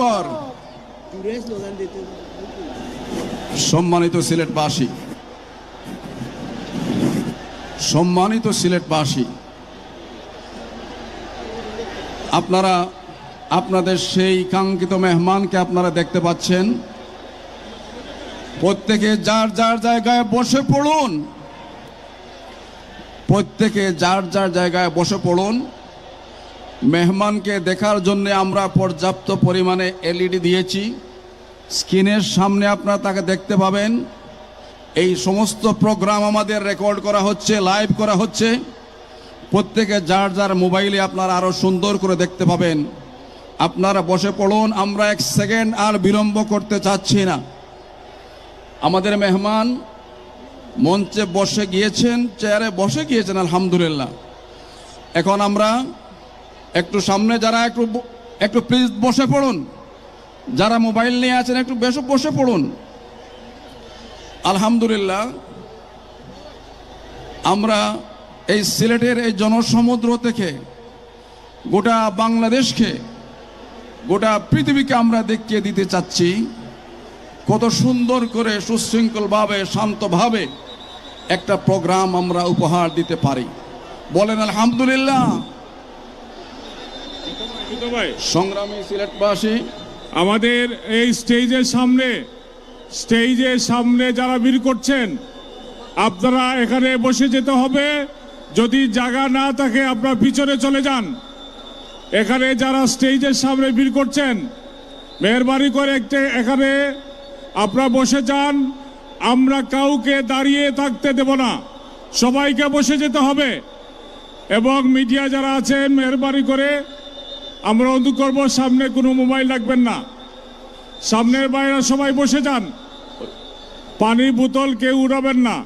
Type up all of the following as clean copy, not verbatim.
সুন্দর। সম্মানিত সিলেটবাসী, সম্মানিত সিলেটবাসী, আপনারা আপনাদের সেই কাঙ্ক্ষিত মেহমানকে আপনারা দেখতে পাচ্ছেন। প্রত্যেকে যার যার জায়গায় বসে পড়ুন, প্রত্যেকে যার যার জায়গায় বসে পড়ুন। মেহমানকে দেখার জন্য আমরা পর্যাপ্ত পরিমাণে এলইডি দিয়েছি। স্ক্রিনের সামনে আপনারা তাকে দেখতে পাবেন। এই সমস্ত প্রোগ্রাম আমাদের রেকর্ড করা হচ্ছে, লাইভ করা হচ্ছে। প্রত্যেকে যার যার মোবাইলে আপনারা আরও সুন্দর করে দেখতে পাবেন। আপনারা বসে পড়ুন, আমরা এক সেকেন্ড আর বিলম্ব করতে চাচ্ছি না। আমাদের মেহমান মঞ্চে বসে গিয়েছেন, চেয়ারে বসে গিয়েছেন, আলহামদুলিল্লাহ। এখন আমরা একটু সামনে যারা একটু প্লিজ বসে পড়ুন। যারা মোবাইল নিয়ে আছেন একটু বসে পড়ুন। আলহামদুলিল্লাহ, আমরা এই সিলেটের এই জনসমুদ্র থেকে গোটা বাংলাদেশকে, গোটা পৃথিবীকে আমরা দেখিয়ে দিতে চাচ্ছি কত সুন্দর করে সুশৃঙ্খলভাবে, শান্তভাবে একটা প্রোগ্রাম আমরা উপহার দিতে পারি। বলেন আলহামদুলিল্লাহ। সংগ্রামী সিলেটবাসী, আমাদের এই স্টেজের সামনে যারা ভিড় করছেন, আপনারা এখানে বসে যেতে হবে। যদি জায়গা না থাকে আপনারা পিছনে চলে যান। এখানে যারা স্টেজের সামনে ভিড় করছেন, মেহরবানি করে এখানে আপনারা বসে যান। আমরা কাউকে দাঁড়িয়ে থাকতে দেব না, সবাইকে বসে যেতে হবে। এবং মিডিয়া যারা আছেন, মেহরবানি করে আমরা অনুরোধ করব, সামনে কোনো মোবাইল রাখবেন না। সামনের বাইরে সবাই বসে যান। পানির বোতল কেউ উড়াবেন না।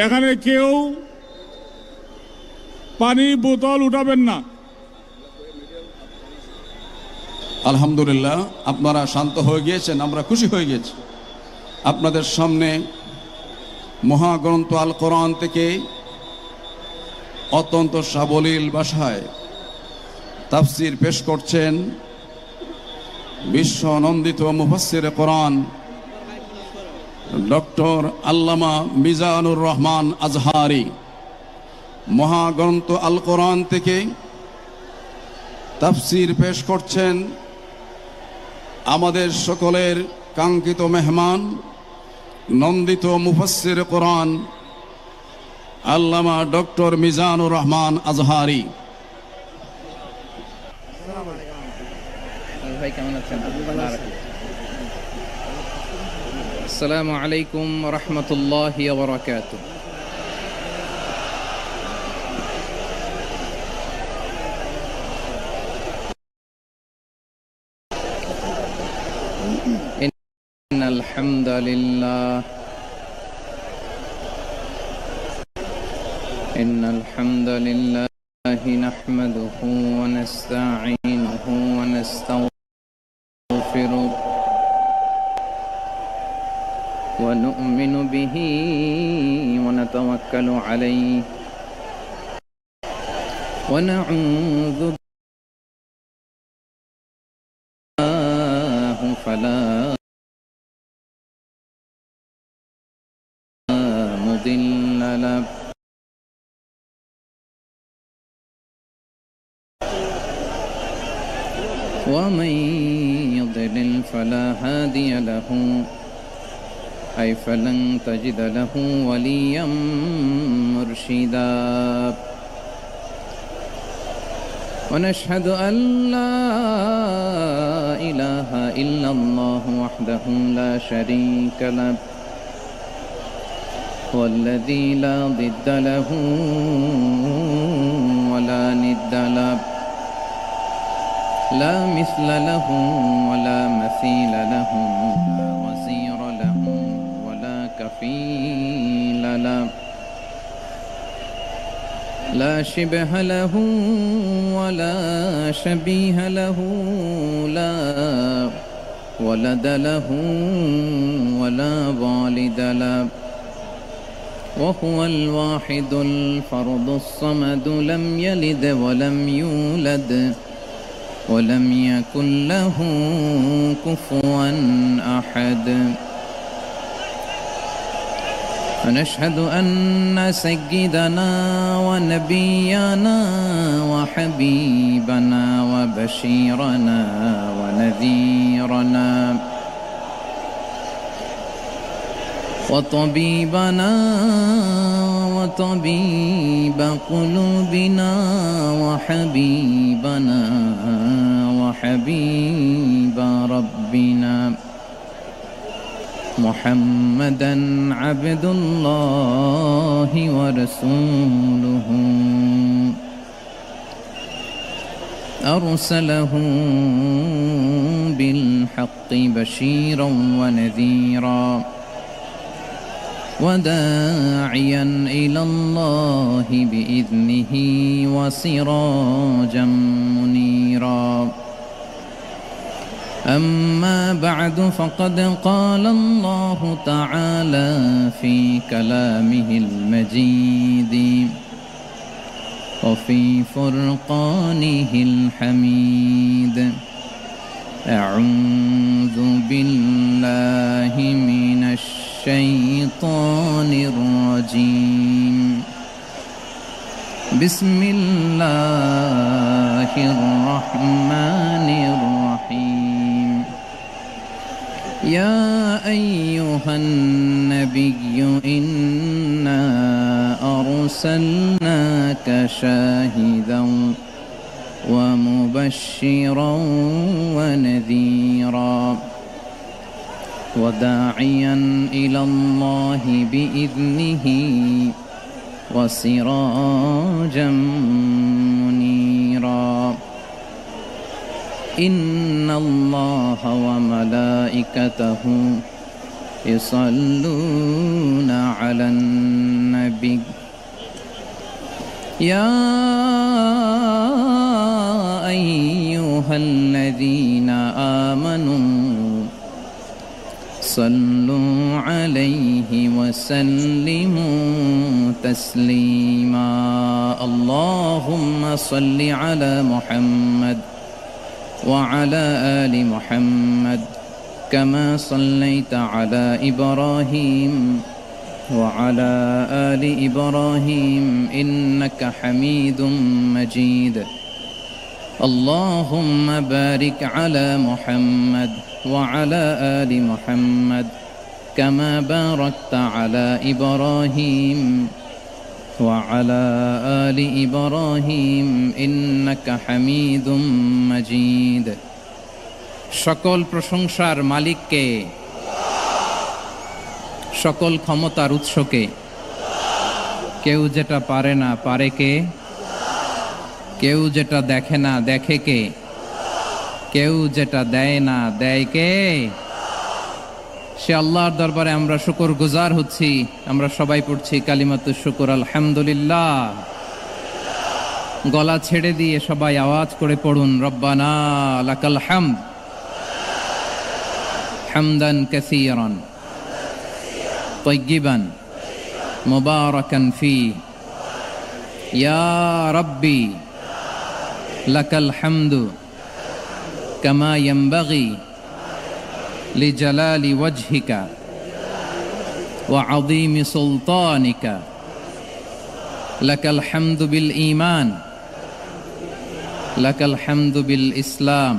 এখানে কেউ পানির বোতল উঠাবেন না। আলহামদুলিল্লাহ, আপনারা শান্ত হয়ে গিয়েছেন, আমরা খুশি হয়ে গেছি। আপনাদের সামনে মহাগ্রন্থ আল কোরআন থেকে অত্যন্ত সাবলীল ভাষায় তাফসির পেশ করছেন বিশ্ব নন্দিত মুফাসসির কোরআন ডক্টর আল্লামা মিজানুর রহমান আজহারি। মহাগ্রন্থ আল কোরআন থেকে তাফসির পেশ করছেন আমাদের সকলের কাঙ্ক্ষিত মেহমান, নন্দিত মুফাসসির কোরআন আল্লামা ডক্টর মিজানুর রহমান আজহারি। ভাই কেমন আছেন? আসসালামু আলাইকুম ওয়া রাহমাতুল্লাহি ওয়া বারাকাতুহু। ইন্নাল হামদালিল্লাহি নাহমাদুহু ওয়া নাস্তাঈনুহু ওয়া নাস্তাগফিরুহু ওয়া নু'মিনু বিহি ওয়া নাতাওয়াক্কালু আলাইহি ওয়া নাউযু বিল্লাহি ফালা মুদিল্লা লাহু ومن يضلل فلا هادي له أي فلن تجد له وليا مرشدا ونشهد أن لا إله إلا الله وحده لا شريك له والذي لا ضد له ولا ند له لا مثل له ولا مثيل له لا وزير له ولا كفيل له لا شبه له ولا شبيه له لا ولد له ولا والد له وهو الواحد الفرد الصمد لم يلد ولم يولد ولم يكن له كفوا أحد. ونشهد أن سيدنا ونبينا وحبيبنا وبشيرنا ونذيرنا وطبيبنا وطبيب قلوبنا وحبيبنا وحبيب ربنا محمدا عبد الله ورسوله أرسله بالحق بشيرا ونذيرا وداعيا إلى الله بإذنه وسراجا منيرا. أما بعد فقد قال الله تعالى في كلامه المجيد وفي فرقانه الحميد: أعوذ بالله من الشيطان الرجيم. بسم الله الرحمن الرحيم. يا أيها النبي إنا أرسلناك شاهدا ومبشرا ونذيرا وداعيا إلى الله بإذنه وسراجا منيرا. إن الله وملائكته يصلون على النبي يا أيها الذين آمنوا صلوا عليه وسلموا تسليما. اللهم صل على محمد وعلى آل محمد كما صليت على إبراهيم وعلى آل إبراهيم إنك حميد مجيد. اللهم بارك على محمد وعلى آل محمد كما باركت على إبراهيم وعلى آل إبراهيم إنك حميد مجيد. সকল প্রশংসার মালিককে, সকল ক্ষমতার উৎসকে। কেউ যেটা পারে না পারে কে, কেউ যেটা দেখে না দেখে কে, কেউ যেটা দেয় না দেয় কে? সে আল্লাহর দরবারে আমরা শুকর গুজার হচ্ছি। আমরা সবাই পড়ছি কালিমাতুশ শুকর আলহামদুলিল্লাহ। গলা ছেড়ে দিয়ে সবাই আওয়াজ করে পড়ুন রব্বানা লাকাল হামদ হামদান কাসীরান তাইয়্যিবান মুবারাকান ফি ইয়া রাব্বি লাকাল হামদু কামা ইয়ানবাগি লিজালালি ওয়াজহিকা ওয়া আযীমি সুলতানিকা লাকাল হামদু বিল ঈমান লাকাল হামদু বিল ইসলাম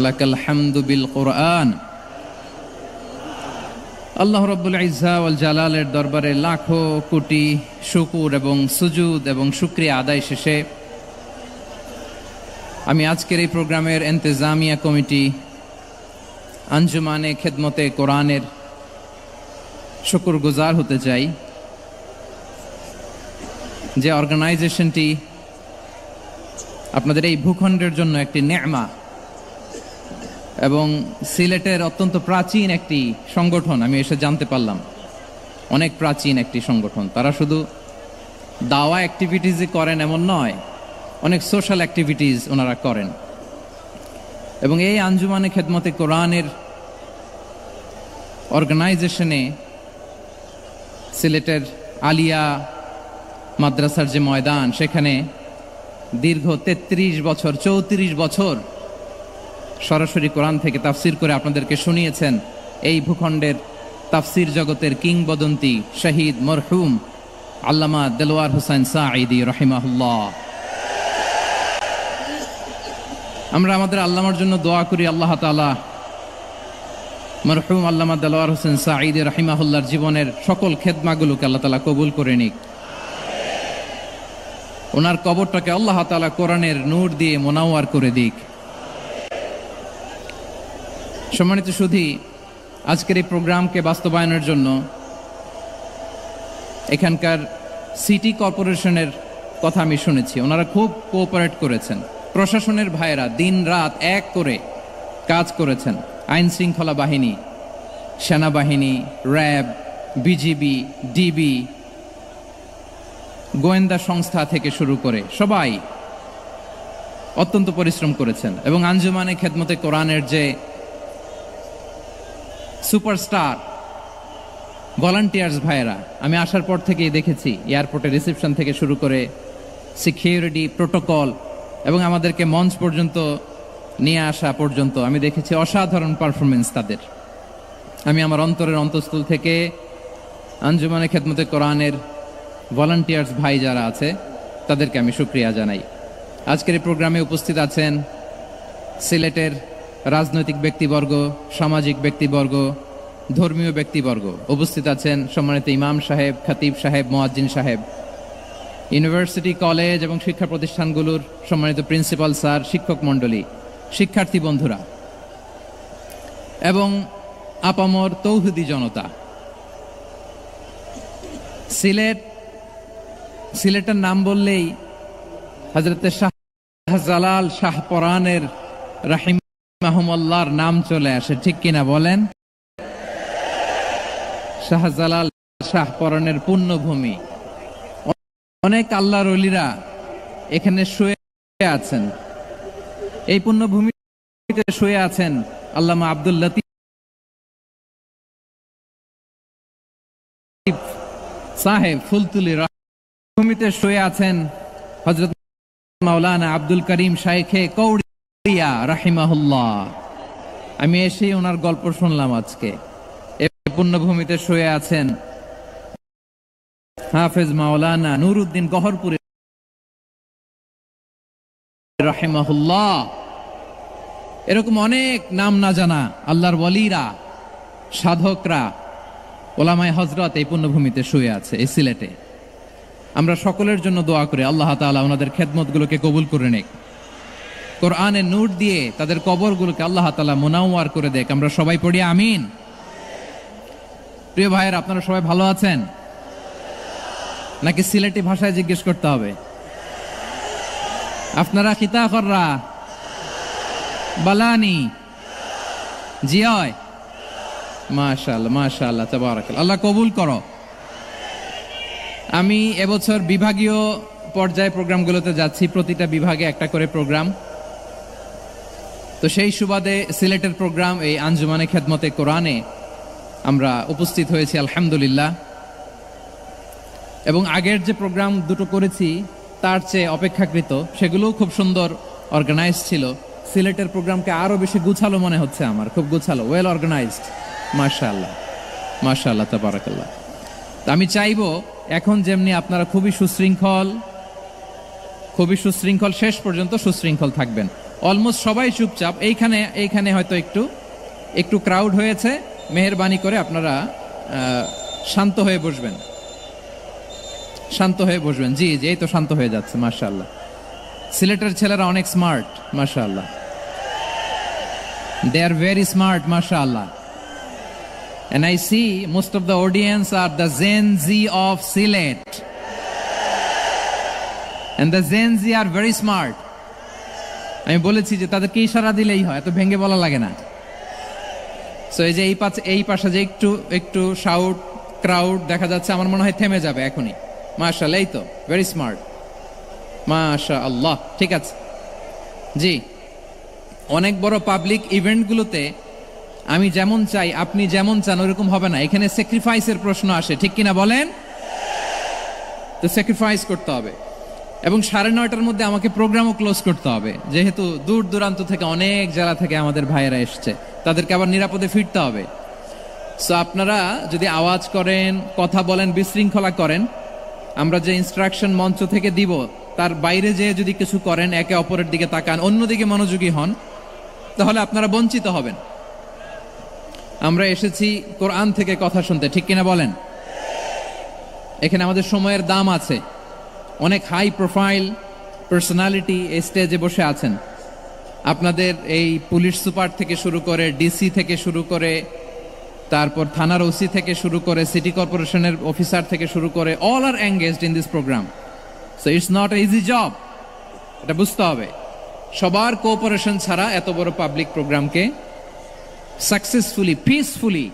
লাকাল হামদু বিল কুরআন। আল্লাহ রাব্বুল ইজ্জা ওয়াল জালালের দরবারে লাখো কোটি শুকর এবং সুজুদ এবং শুকরিয়া আদায় শেষে আমি আজকের এই প্রোগ্রামের ইন্তেজামিয়া কমিটি আঞ্জুমানে খেদমতে কোরআনের শুকরগুজার হতে চাই, যে অর্গানাইজেশনটি আপনাদের এই ভূখণ্ডের জন্য একটি নেমা এবং সিলেটের অত্যন্ত প্রাচীন একটি সংগঠন। আমি এসে জানতে পারলাম অনেক প্রাচীন একটি সংগঠন। তারা শুধু দাওয়া অ্যাক্টিভিটিসই করেন এমন নয়, অনেক সোশ্যাল অ্যাক্টিভিটিস ওনারা করেন। এবং এই আঞ্জুমানে খেদমতে কোরআনের অর্গানাইজেশনে সিলেটের আলিয়া মাদ্রাসার যে ময়দান, সেখানে দীর্ঘ 33 বছর 34 বছর সরাসরি কোরআন থেকে তাফসির করে আপনাদেরকে শুনিয়েছেন এই ভূখণ্ডের তাফসির জগতের কিংবদন্তি শহীদ মরহুম আল্লামা দেলোয়ার হোসেন সাঈদী রাহিমাহুল্লাহ। আমরা আমাদের আল্লামার জন্য দোয়া করি, আল্লাহ তাআলা মরহুম আল্লামা দেলোয়ার হোসেন সাঈদী রাহিমাহুল্লাহর জীবনের সকল খেদমাগুলোকে আল্লাহ তাআলা কবুল করে নিক। ওনার কবরটাকে আল্লাহ তাআলা কোরআনের নূর দিয়ে মোনাওয়ার করে দিক। সম্মানিত সুধী, আজকের এই প্রোগ্রামকে বাস্তবায়নের জন্য এখানকার সিটি কর্পোরেশনের কথা আমি শুনেছি, ওনারা খুব কোঅপারেট করেছেন। প্রশাসনের ভাইয়েরা দিন রাত এক করে কাজ করেছেন। আইন শৃঙ্খলা বাহিনী, সেনাবাহিনী, র্যাব, বিজিবি, ডিবি, গোয়েন্দা সংস্থা থেকে শুরু করে সবাই অত্যন্ত পরিশ্রম করেছেন। এবং আঞ্জুমানে খেদমতে কোরআনের যে সুপারস্টার ভলান্টিয়ার্স ভাইয়েরা, আমি আসার পর থেকেই দেখেছি এয়ারপোর্টে রিসেপশন থেকে শুরু করে সিকিউরিটি প্রোটোকল এবং আমাদেরকে মঞ্চ পর্যন্ত নিয়ে আসা পর্যন্ত আমি দেখেছি অসাধারণ পারফরমেন্স তাদের। আমি আমার অন্তরের অন্তঃস্থল থেকে আঞ্জুমানে খেদমতে কোরআনের ভলান্টিয়ার্স ভাই যারা আছে তাদেরকে আমি শুকরিয়া জানাই। আজকের এই প্রোগ্রামে উপস্থিত আছেন সিলেটের রাজনৈতিক ব্যক্তিবর্গ, সামাজিক ব্যক্তিবর্গ, ধর্মীয় ব্যক্তিবর্গ। উপস্থিত আছেন সম্মানিত ইমাম সাহেব, খতিব সাহেব, মুয়াজ্জিন সাহেব, ইউনিভার্সিটি, কলেজ এবং শিক্ষা প্রতিষ্ঠানগুলোর সম্মানিত প্রিন্সিপাল স্যার, শিক্ষক মণ্ডলী, শিক্ষার্থী বন্ধুরা এবং আপামর তৌহিদি জনতা। সিলেটের নাম বললেই হযরতে শাহজালাল শাহপরানের রাহিমাহুল্লাহর নাম চলে আসে, ঠিক কিনা বলেন? শাহজালাল শাহপরানের পুণ্যভূমি। অনেক আল্লাহর ওলিরা এখানে শুয়ে আছেন। এই পুণ্যভূমিতে শুয়ে আছেন আল্লামা আব্দুল লতিফ সাহেব ফুলতুলি। ভূমিতে শুয়ে আছেন হযরত মাওলানা আব্দুল করিম শাইখে কৌড়িয়া রাহিমাহুল্লাহ। আমি এসেই ওনার গল্প শুনলাম আজকে। এই পুণ্যভূমিতে শুয়ে আছেন হাফেজ মাওলানা নুরউদ্দিন গহরপুরি রাহিমাহুল্লাহ। এরকম অনেক নাম না জানা আল্লাহর ওয়ালিরা, সাধকরা, ওলামায়ে হযরত এই পুণ্যভূমিতে শুয়ে আছে এই সিলেটে। আমরা সকলের জন্য দোয়া করি আল্লাহ তাআলা ওনাদের খেদমতগুলোকে কবুল করে নেক। কোরআনের নূর দিয়ে তাদের কবরগুলোকে আল্লাহ তাআলা মুনাওয়ার করে দেখ। আমরা সবাই পড়ি আমিন। প্রিয় ভাইয়েরা, আপনারা সবাই ভালো আছেন নাকি সিলেটি ভাষায় জিজ্ঞেস করতে হবে? আপনারা খিতা কররা বালানি জিয়? মাশাআল্লাহ মাশাআল্লাহ তাবারাকাল্লাহ, আল্লাহ কবুল করো। আমি এবছর বিভাগীয় পর্যায়ে প্রোগ্রামগুলোতে যাচ্ছি, প্রতিটা বিভাগে একটা করে প্রোগ্রাম। তো সেই সুবাদে সিলেটের প্রোগ্রাম এই আঞ্জুমানে খেদমতে কোরআনে আমরা উপস্থিত হয়েছি আলহামদুলিল্লাহ। এবং আগের যে প্রোগ্রাম দুটো করেছি তার চেয়ে অপেক্ষাকৃত সেগুলোও খুব সুন্দর অর্গানাইজ ছিল। সিলেটের প্রোগ্রামকে আরো বেশি গুছালো মনে হচ্ছে আমার, খুব গুছালো, ওয়েল অর্গানাইজড। মাশাআল্লাহ মাশাআল্লাহ তাবারাকাল্লাহ। আমি চাইবো এখন যেমনি আপনারা খুবই সুশৃঙ্খল শেষ পর্যন্ত সুশৃঙ্খল থাকবেন। অলমোস্ট সবাই চুপচাপ, এইখানে হয়তো একটু ক্রাউড হয়েছে, মেহেরবানি করে আপনারা শান্ত হয়ে বসবেন, শান্ত হয়ে বসবেন। জি জি, এই তো শান্ত হয়ে যাচ্ছে। মাশাআল্লাহ, সিলেটের ছেলেরা অনেক স্মার্ট। মাশাআল্লাহ, they are very smart, mashallah. And I see most of the audience are the Gen Z of Silet. And the Gen Z are very smart. আমি বলেছি যে তাদেরকে ইশারা দিলেই হয়, এত ভেঙে বলা লাগে না। সো এই যে এই পাশে যে একটু শাউট ক্রাউড দেখা যাচ্ছে, আমার মনে হয় থেমে যাবে এখনই। মাশাআল্লাহ, এই তো ভেরি স্মার্ট। মাশাআল্লাহ, ঠিক আছে। জি, অনেক বড় পাবলিক ইভেন্টগুলোতে আমি যেমন চাই আপনি যেমন চান ওরকম হবে না, এখানে স্যাক্রিফাইসের প্রশ্ন আসে, ঠিক কিনা বলেন? তো স্যাক্রিফাইস করতে হবে। এবং 9:30টার মধ্যে আমাকে প্রোগ্রামও ক্লোজ করতে হবে, যেহেতু দূর দূরান্ত থেকে অনেক জেলা থেকে আমাদের ভাইয়েরা এসছে, তাদেরকে আবার নিরাপদে ফিরতে হবে। সো আপনারা যদি আওয়াজ করেন, কথা বলেন, বিশৃঙ্খলা করেন, আমরা যে ইনস্ট্রাকশন মঞ্চ থেকে দিব তার বাইরে যেয়ে যদি কিছু করেন, একে অপরের দিকে তাকান, অন্যদিকে মনোযোগী হন, তাহলে আপনারা বঞ্চিত হবেন। আমরা এসেছি কোরআন থেকে কথা শুনতে, ঠিক কিনা বলেন? এখানে আমাদের সময়ের দাম আছে। অনেক হাই প্রোফাইল পার্সোনালিটি এই স্টেজে বসে আছেন। আপনাদের এই পুলিশ সুপার থেকে শুরু করে, ডিসি থেকে শুরু করে, তারপর থানার ওসি থেকে শুরু করে, সিটি কর্পোরেশনের অফিসার থেকে শুরু করে, all are engaged in this program. So it's not a easy job, এটা বুঝতে হবে। সবার কোঅপারেশন ছাড়া এত বড় পাবলিক প্রোগ্রামকে সাকসেসফুলি, পিসফুলি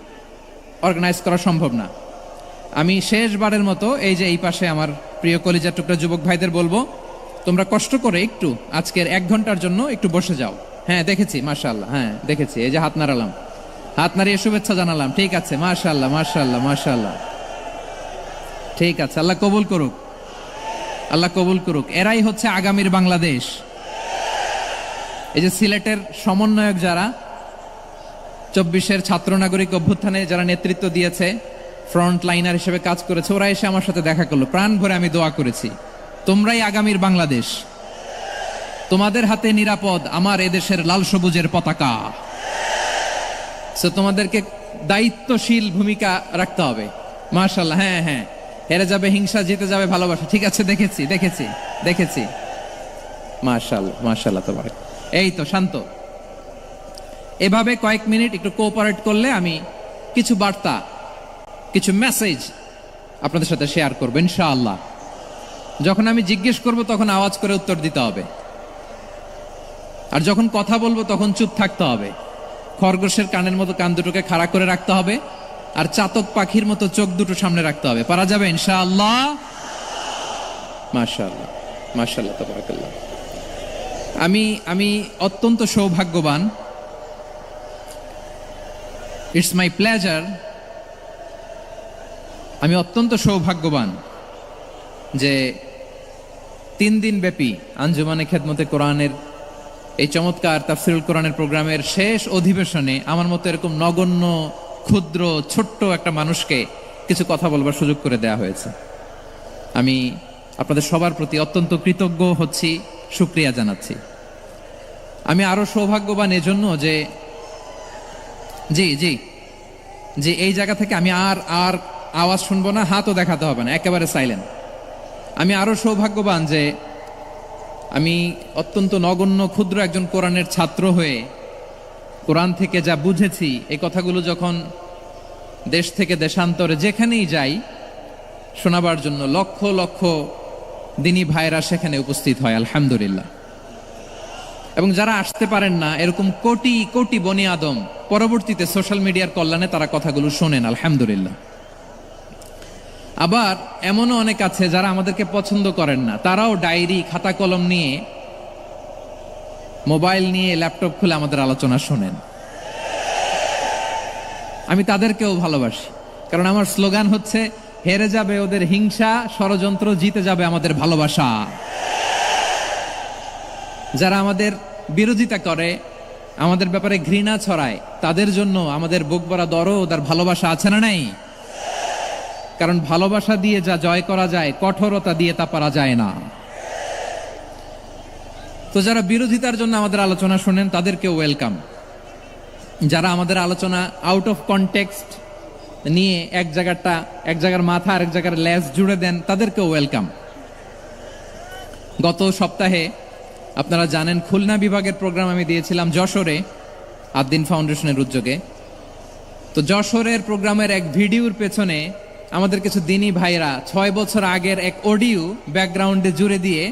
অর্গানাইজ করা সম্ভব না। আমি শেষবারের মতো এই যে এই পাশে আমার প্রিয় কলিজার টুকরা যুবক ভাইদের বলবো, তোমরা কষ্ট করে একটু আজকের 1 ঘন্টার জন্য একটু বসে যাও। হ্যাঁ দেখেছি, মাশাআল্লাহ, হ্যাঁ দেখেছি, এই যে হাত নাড়ালাম, হাত নাড়িয়ে শুভেচ্ছা জানালাম, ঠিক আছে, মাশাআল্লাহ মাশাআল্লাহ মাশাআল্লাহ, ঠিক আছে, আল্লাহ কবুল করুক, আল্লাহ কবুল করুক। এরাই হচ্ছে আগামীর বাংলাদেশ। এই যে সিলেটের সমন্বয়ক যারা 24-এর ছাত্র নাগরিক অভ্যুত্থানে যারা নেতৃত্ব দিয়েছে, ফ্রন্ট লাইনার হিসেবে কাজ করেছে, ওরা এসে আমার সাথে দেখা করলো, প্রাণ ভরে আমি দোয়া করেছি, তোমরাই আগামীর বাংলাদেশ, তোমাদের হাতে নিরাপদ আমার এদেশের লাল সবুজের পতাকা। সো তোমাদেরকে দায়িত্বশীল ভূমিকা রাখতে হবে। মাশাআল্লাহ, হ্যাঁ হ্যাঁ, হেরে যাবে হিংসা, জিতে যাবে ভালোবাসা, ঠিক আছে, দেখেছি দেখেছি দেখেছি, মাশাআল্লাহ মাশাআল্লাহ, তোমার এই তো শান্ত। এভাবে কয়েক মিনিট একটু কোঅপারেট করলে আমি কিছু বার্তা, কিছু মেসেজ আপনাদের সাথে শেয়ার করবো ইনশাআল্লাহ। যখন আমি জিজ্ঞেস করব তখন আওয়াজ করে উত্তর দিতে হবে, আর যখন কথা বলবো তখন চুপ থাকতে হবে। খরগোশের কানের মতো কান দুটোকে খাড়া করে রাখতে হবে, আর চাতক পাখির মতো চোখ দুটো সামনে রাখতে হবে। পারা যাবে ইনশাআল্লাহ? মাশাআল্লাহ মাশাআল্লাহ, তাবারাকাল্লাহ। আমি অত্যন্ত সৌভাগ্যবান, ইটস মাই প্লেজার, আমি অত্যন্ত সৌভাগ্যবান যে 3 দিন ব্যাপী আঞ্জুমানে খেদমতে কোরআনের এই চমৎকার তাফসিরুল কোরআনের প্রোগ্রামের শেষ অধিবেশনে আমার মতো এরকম নগণ্য, ক্ষুদ্র, ছোট্ট একটা মানুষকে কিছু কথা বলবার সুযোগ করে দেয়া হয়েছে। আমি আপনাদের সবার প্রতি অত্যন্ত কৃতজ্ঞ হচ্ছি, শুকরিয়া জানাচ্ছি। আমি আরো সৌভাগ্যবান এজন্য যে জি জি জি এই জায়গা থেকে আমি আর আওয়াজ শুনবো না, হাতও দেখাতে হবে না, একেবারে সাইলেন্ট। আমি আরো সৌভাগ্যবান যে আমি অত্যন্ত নগণ্য, ক্ষুদ্র একজন কোরআনের ছাত্র হয়ে কোরআন থেকে যা বুঝেছি, এই কথাগুলো যখন দেশ থেকে দেশান্তরে যেখানেই যাই শোনাবার জন্য লক্ষ লক্ষ দিনী ভাইরা সেখানে উপস্থিত হয়, আলহামদুলিল্লাহ। এবং যারা আসতে পারেন না, এরকম কোটি কোটি বনি আদম পরবর্তীতে সোশ্যাল মিডিয়ার কল্যাণে তারা কথাগুলো শোনেন, আলহামদুলিল্লাহ। আবার এমনও অনেক আছে যারা আমাদেরকে পছন্দ করেন না, তারাও ডায়েরি, খাতা কলম নিয়ে, মোবাইল নিয়ে, ল্যাপটপ খুলে আমাদের আলোচনা শোনেন। আমি তাদেরকেও ভালোবাসি, কারণ আমার স্লোগান হচ্ছে, হেরে যাবে ওদের হিংসা, ষড়যন্ত্র, জিতে যাবে আমাদের ভালোবাসা। যারা আমাদের বিরোধিতা করে, আমাদের ব্যাপারে ঘৃণা ছড়ায়, তাদের জন্য আমাদের বুক ভরা দরদ আর ভালোবাসা আছে না নাই? কারণ ভালোবাসা দিয়ে যা জয় করা যায়, কঠোরতা দিয়ে তা পারা যায় না। তো যারা বিরোধিতার জন্য আমাদের আলোচনা শোনেন তাদেরকে ওয়েলকাম। যারা আমাদের আলোচনা আউট অফ কনটেক্সট নিয়ে এক জায়গার মাথা আর এক জায়গার লেজ জুড়ে দেন, তাদেরকে ওয়েলকাম। গত সপ্তাহে আপনারা জানেন খুলনা বিভাগের প্রোগ্রাম আমি দিয়েছিলাম যশোরে, আদ্দিন ফাউন্ডেশনের উদ্যোগে। তো যশোরের প্রোগ্রামের এক ভিডিওর পেছনে আমাদের কিছু দিনী ভাইরা 6 বছর আগের এক অডিও ব্যাকগ্রাউন্ডে জুড়ে দিয়ে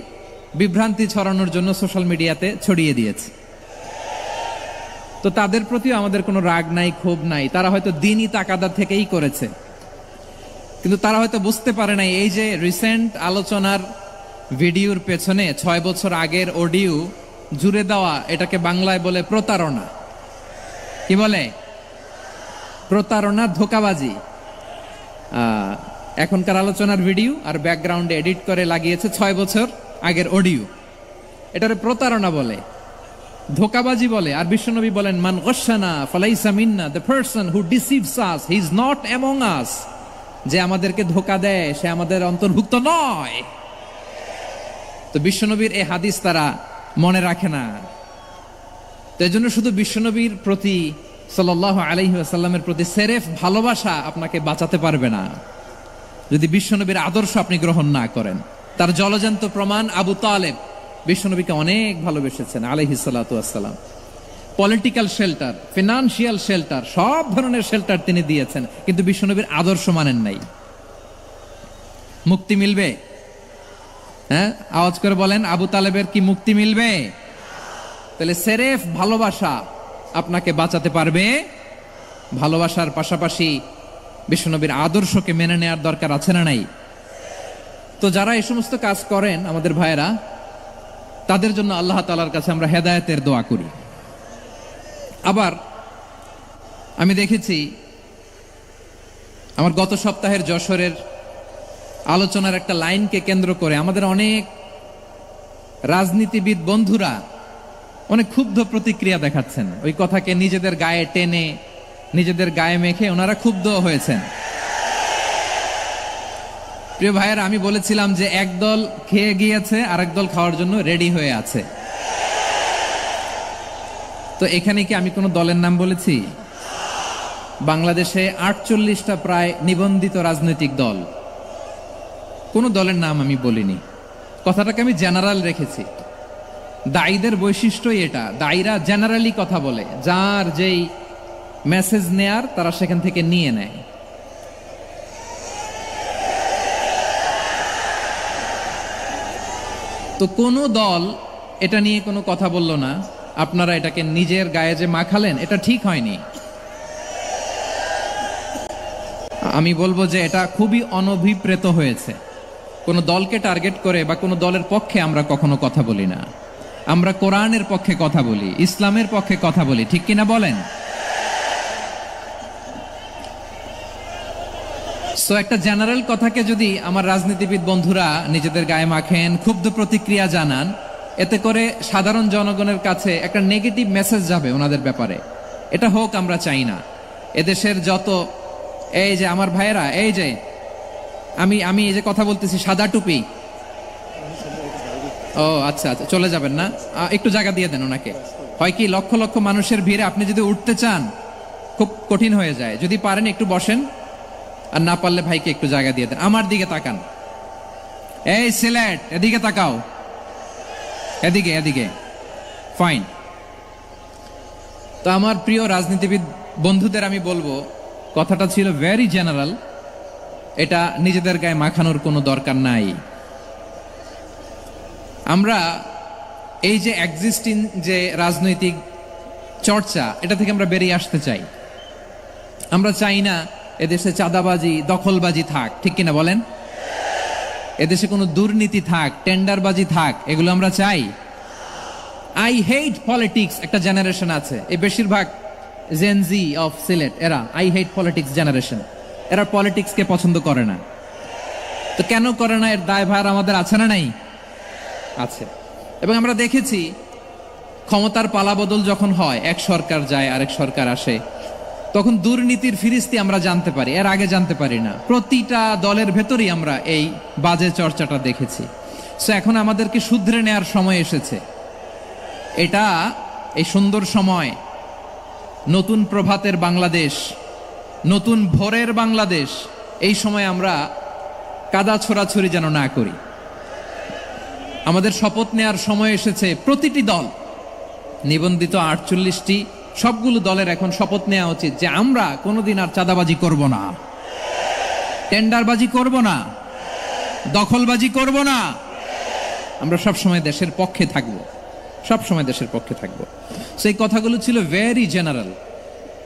বিভ্রান্তি ছড়ানোর জন্য সোশ্যাল মিডিয়াতে ছড়িয়ে দিয়েছে। তো তাদের প্রতিও আমাদের কোনো রাগ নাই, ক্ষোভ নাই, তারা হয়তো দিনই তাকাদা থেকেই করেছে, কিন্তু তারা হয়তো বুঝতে পারে নাই এই যে রিসেন্ট আলোচনার ভিডিওর পেছনে 6 বছর আগের অডিও জুড়ে দেওয়া, এটাকে বাংলায় বলে প্রতারণা। কি বলে? প্রতারণা, ধোঁকাবাজি। এখনকার আলোচনার ভিডিও আর ব্যাকগ্রাউন্ডে এডিট করে লাগিয়েছে 6 বছর আগের অডিও, এটারে প্রতারণা বলে, ধোকাবাজি বলে। আর বিশ্বনবী বলেন, মান গশানা ফালাইসা মিন্না, the person who deceives us he is not among us. যে আমাদেরকে ধোকা দেয় সে আমাদের অন্তর্ভুক্ত নয়। তো বিশ্বনবীর এই হাদিস তারা মনে রাখে না। তো এই জন্য শুধু বিশ্বনবীর প্রতি সাল্লাল্লাহু আলাইহি ওয়াসাল্লামের প্রতি সেরেফ ভালোবাসা আপনাকে বাঁচাতে পারবে না যদি বিশ্বনবীর আদর্শ আপনি গ্রহণ না করেন। তার জলজান্ত প্রমাণ, আবু তালেব বিশ্বনবীকে অনেক ভালোবেসেছেন আলাইহিস সালাতু ওয়াসসালাম। পলিটিক্যাল শেল্টার, ফিনান্সিয়াল শেল্টার, সব ধরনের শেল্টার তিনি দিয়েছেন, কিন্তু বিশ্বনবীর আদর্শ মানেন নাই। মুক্তি মিলবে? হ্যাঁ, আওয়াজ করে বলেন, আবু তালেবের কি মুক্তি মিলবে? তাহলে সেরেফ ভালোবাসা আপনাকে বাঁচাতে পারবে। ভালোবাসার পাশাপাশি বিশ্বনবীর আদর্শকে মেনে নেওয়ার দরকার আছে না নাই? তো যারা এই সমস্ত কাজ করেন আমাদের ভাইয়েরা, তাদের জন্য আল্লাহ তাআলার কাছে আমরা হেদায়েতের দোয়া করি। আবার আমি দেখেছি আমার গত সপ্তাহের যশোরের আলোচনার একটা লাইনকে কেন্দ্র করে আমাদের অনেক রাজনীতিবিদ বন্ধুরা অনেক ক্ষুব্ধ প্রতিক্রিয়া দেখাচ্ছেন। ওই কথাকে নিজেদের গায়ে টেনে, নিজেদের গায়ে মেখে ওনারা ক্ষুব্ধ হয়েছেন। প্রিয় ভাইয়েরা, আমি বলেছিলাম যে একদল খেয়ে গিয়েছে, আরেক দল খাওয়ার জন্য রেডি হয়ে আছে। তো এখানে কি আমি কোনো দলের নাম বলেছি? বাংলাদেশে 48টা প্রায় নিবন্ধিত রাজনৈতিক দল, কোনো দলের নাম আমি বলিনি। কথাটাকে আমি জেনারেল রেখেছি। দায়ীদের বৈশিষ্ট্যই এটা, দায়ীরা জেনারেলি কথা বলে, যার যেই মেসেজ নেয়ার তারা সেখান থেকে নিয়ে নেয়। তো কোনো দল এটা নিয়ে কোনো কথা বলল না, আপনারা এটাকে নিজের গায়ে যে মাখালেন এটা ঠিক হয়নি। আমি বলবো যে এটা খুবই অনভিপ্রেত হয়েছে। কোনো দলকে টার্গেট করে বা কোনো দলের পক্ষে আমরা কখনো কথা বলি না। আমরা কোরআনের পক্ষে কথা বলি, ইসলামের পক্ষে কথা বলি, ঠিক কিনা বলেন? সো একটা জেনারেল কথাকে যদি আমার রাজনীতিবিদ বন্ধুরা নিজেদের গায়ে মাখেন, ক্ষুব্ধ প্রতিক্রিয়া জানান, এতে করে সাধারণ জনগণের কাছে একটা নেগেটিভ মেসেজ যাবে ওনাদের ব্যাপারে। এটা হোক আমরা চাই না। এদেশের যত এই যে আমার ভাইয়েরা, এই যে আমি এই যে কথা বলতেছি, সাদা টুপি, ও আচ্ছা আচ্ছা, চলে যাবেন না? একটু জায়গা দিয়ে দেন ওনাকে। হয় কি, লক্ষ লক্ষ মানুষের ভিড়ে আপনি যদি উঠতে চান খুব কঠিন হয়ে যায়। যদি পারেন একটু বসেন, আর না পারলে ভাইকে একটু জায়গা দিয়ে দেন। আমার দিকে তাকান, এই সিলেট, এদিকে তাকাও, এদিকে এদিকে, ফাইন। তো আমার প্রিয় রাজনীতিবিদ বন্ধুদের আমি বলবো, কথাটা ছিল ভেরি জেনারেল, এটা নিজেদের গায়ে মাখানোর কোনো দরকার নাই। আমরা এই যে এক্সিস্টিং যে রাজনৈতিক চর্চা, এটা থেকে আমরা বেরিয়ে আসতে চাই। আমরা চাই না এদেশে চাঁদাবাজি, দখলবাজি থাক, ঠিক কিনা বলেন? এদেশে কোনো দুর্নীতি থাক, টেন্ডারবাজি থাক, এগুলো আমরা চাই? আই হেট পলিটিক্স একটা জেনারেশন আছে, এই বেশিরভাগ জেনজি অফ সিলেট, এরা আই হেট পলিটিক্স জেনারেশন। এরা পলিটিক্সকে পছন্দ করে না। তো কেন করে না, এর দায়ভার আমাদের আছে না নাই? আছে। এবং আমরা দেখেছি ক্ষমতার পালাবদল যখন হয়, এক সরকার যায় আরেক সরকার আসে, তখন দুর্নীতির ফিরিস্তি আমরা জানতে পারি, এর আগে জানতে পারি না। প্রতিটা দলের ভেতরেই আমরা এই বাজে চর্চাটা দেখেছি। সো এখন আমাদেরকে শুধরে নেওয়ার সময় এসেছে। এটা এই সুন্দর সময়, নতুন প্রভাতের বাংলাদেশ, নতুন ভোরের বাংলাদেশ, এই সময় আমরা কাদা ছোড়াছুরি যেন না করি। আমাদের শপথ নেওয়ার সময় এসেছে। প্রতিটি দল, নিবন্ধিত 48টি, সবগুলো দলের এখন শপথ নেওয়া উচিত যে আমরা কোনোদিন আর চাঁদাবাজি করব না, টেন্ডারবাজি করব না, দখলবাজি করব না। আমরা সবসময় দেশের পক্ষে থাকব, সবসময় দেশের পক্ষে থাকব। সেই কথাগুলো ছিল ভেরি জেনারেল।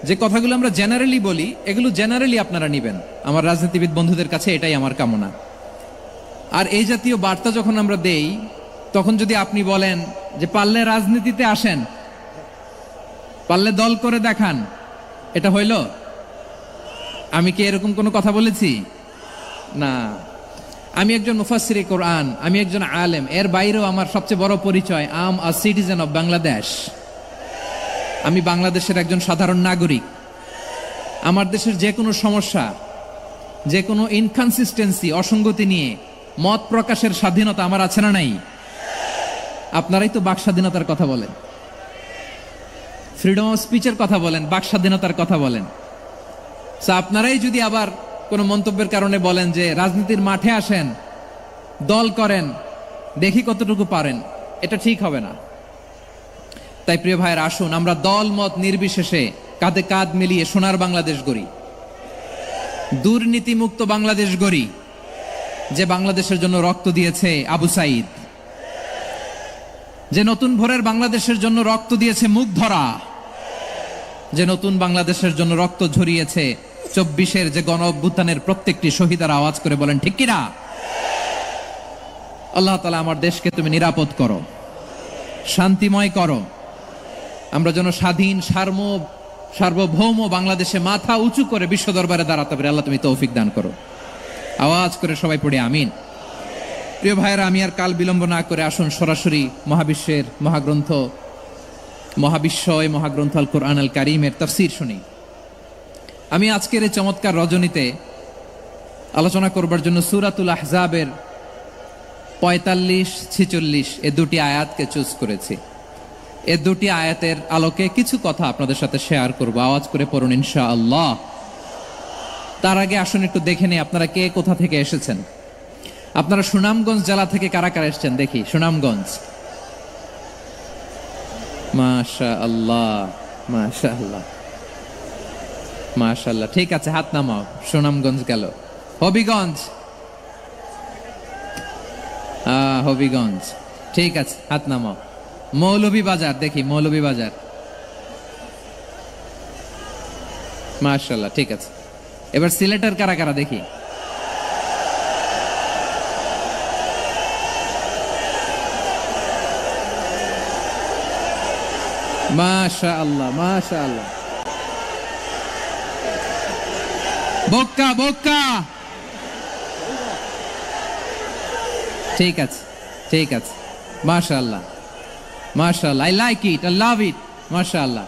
যে কথাগুলো আমরা জেনারেলি বলি, এগুলো জেনারেলি আপনারা নিবেন। আমার রাজনীতিবিদ বন্ধুদের কাছে এটাই আমার কামনা। আর এই জাতীয় বার্তা যখন আমরা দেই, তখন যদি আপনি বলেন যে পারলে রাজনীতিতে আসেন, পারলে দল করে দেখান, এটা হইল? আমি কি এরকম কোনো কথা বলেছি? না। আমি একজন মুফাসসিরে কোরআন, আমি একজন আলেম, এর বাইরেও আমার সবচেয়ে বড় পরিচয় আম আ সিটিজেন অফ বাংলাদেশ। আমি বাংলাদেশের একজন সাধারণ নাগরিক। আমার দেশের যে কোনো সমস্যা, যে কোনো ইনকনসিস্টেন্সি, অসঙ্গতি নিয়ে মত প্রকাশের স্বাধীনতা আমার আছে না নাই? আপনারাই তো বাক স্বাধীনতার কথা বলেন, ফ্রিডম অফ স্পিচের কথা বলেন, বাক স্বাধীনতার কথা বলেন। আপনারাই যদি আবার কোনো মন্তব্যের কারণে বলেন যে রাজনীতির মাঠে আসেন, দল করেন, দেখি কতটুকু পারেন, এটা ঠিক হবে না। তাই প্রিয় ভাইয়ের, আসুন আমরা দল মত নির্বিশেষে কাঁধে কাঁধ মিলিয়ে সোনার বাংলাদেশ গড়ি, দুর্নীতিমুক্ত বাংলাদেশ গড়ি, যে বাংলাদেশের জন্য রক্ত দিয়েছে আবু সাইদ, যে নতুন ভোরের বাংলাদেশের জন্য রক্ত দিয়েছে মুগ্ধরা, যে নতুন বাংলাদেশের জন্য রক্ত ঝরিয়েছে 24-এর যে গণ অভ্যুত্থানের প্রত্যেকটি শহীদার। আওয়াজ করে বলেন ঠিক কিনা? আল্লাহ তাআলা আমার দেশকে তুমি নিরাপদ করো, শান্তিময় করো, আমরা যেন স্বাধীন সার্বভৌম বাংলাদেশে মাথা উঁচু করে বিশ্ব দরবারে দাঁড়াতে পারি। আল্লাহ তুমি তৌফিক দান করো। আওয়াজ করে সবাই পড়ে আমিন। প্রিয় ভাইয়েরা, আমি আর কাল বিলম্ব না করে আসুন সরাসরি মহাবিশ্বের মহাগ্রন্থ, মহাগ্রন্থ আল কোরআন আল কারীমের তাফসীর শুনি। আমি আজকের এই চমৎকার রজনীতে আলোচনা করবার জন্য সূরাতুল আহজাবের 45-46 এ দুটি আয়াতকে চুজ করেছি। এ দুটি আয়াতের আলোকে কিছু কথা আপনাদের সাথে শেয়ার করব। আওয়াজ করে পড়ুন ইনশাআল্লাহ। তার আগে আসুন একটু দেখে নিই আপনারা কে কোথা থেকে এসেছেন। আপনারা সুনামগঞ্জ জেলা থেকে কারা কারা এসেছেন দেখি। সুনামগঞ্জ, মাশাআল্লাহ মাশাআল্লাহ মাশাআল্লাহ, ঠিক আছে, হাত নামাও। সুনামগঞ্জ গেল। হবিগঞ্জ, হবিগঞ্জ, ঠিক আছে, হাত নামাও। মৌলভীবাজার দেখি, মৌলভীবাজার, মাশাআল্লাহ, ঠিক আছে। এবার সিলেটের কারা কারা দেখি। মাশাআল্লাহ মাশাআল্লাহ। বক্কা বক্কা, ঠিক আছে ঠিক আছে, মাশাআল্লাহ মাশাআল্লাহ, I like it, I love it, মাশাআল্লাহ।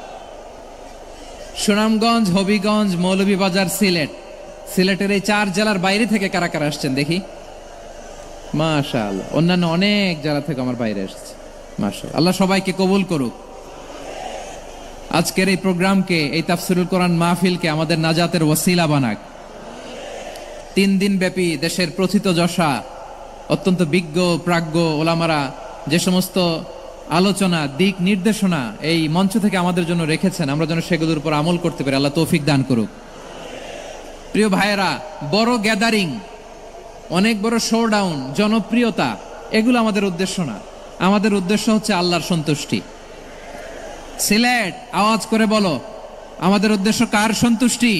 সুনামগঞ্জ, হবিগঞ্জ, মৌলভীবাজার, সিলেট। সিলেটের এই 4 জেলার বাইরে থেকে কারা কারা আসছেন দেখি। মাশাআল্লাহ, অন্যান্য অনেক জেলা থেকে আমার বাইরে এসেছে, মাশাআল্লাহ। আল্লাহ সবাইকে কবুল করুক। আজকের এই প্রোগ্রামকে, এই তাফসীরুল কোরআন মাহফিলকে আমাদের নাজাতের ওসিলা বানাক। 3 দিন ব্যাপী দেশের প্রথিতযশা অত্যন্ত বিজ্ঞ প্রাজ্ঞ ওলামারা যে সমস্ত আলোচনা, দিক নির্দেশনা এই মঞ্চ থেকে আমাদের জন্য রেখেছেন, আমরা যেন সেগুলোর উপর আমল করতে পারি। আল্লাহ তৌফিক দান করুক। প্রিয় ভাইয়েরা, বড় গ্যাদারিং, অনেক বড় শোডাউন, জনপ্রিয়তা, এগুলো আমাদের উদ্দেশ্য না। আমাদের উদ্দেশ্য হচ্ছে আল্লাহর সন্তুষ্টি। সিলেট, আওয়াজ করে বলো, আমাদের উদ্দেশ্য কার সন্তুষ্টি?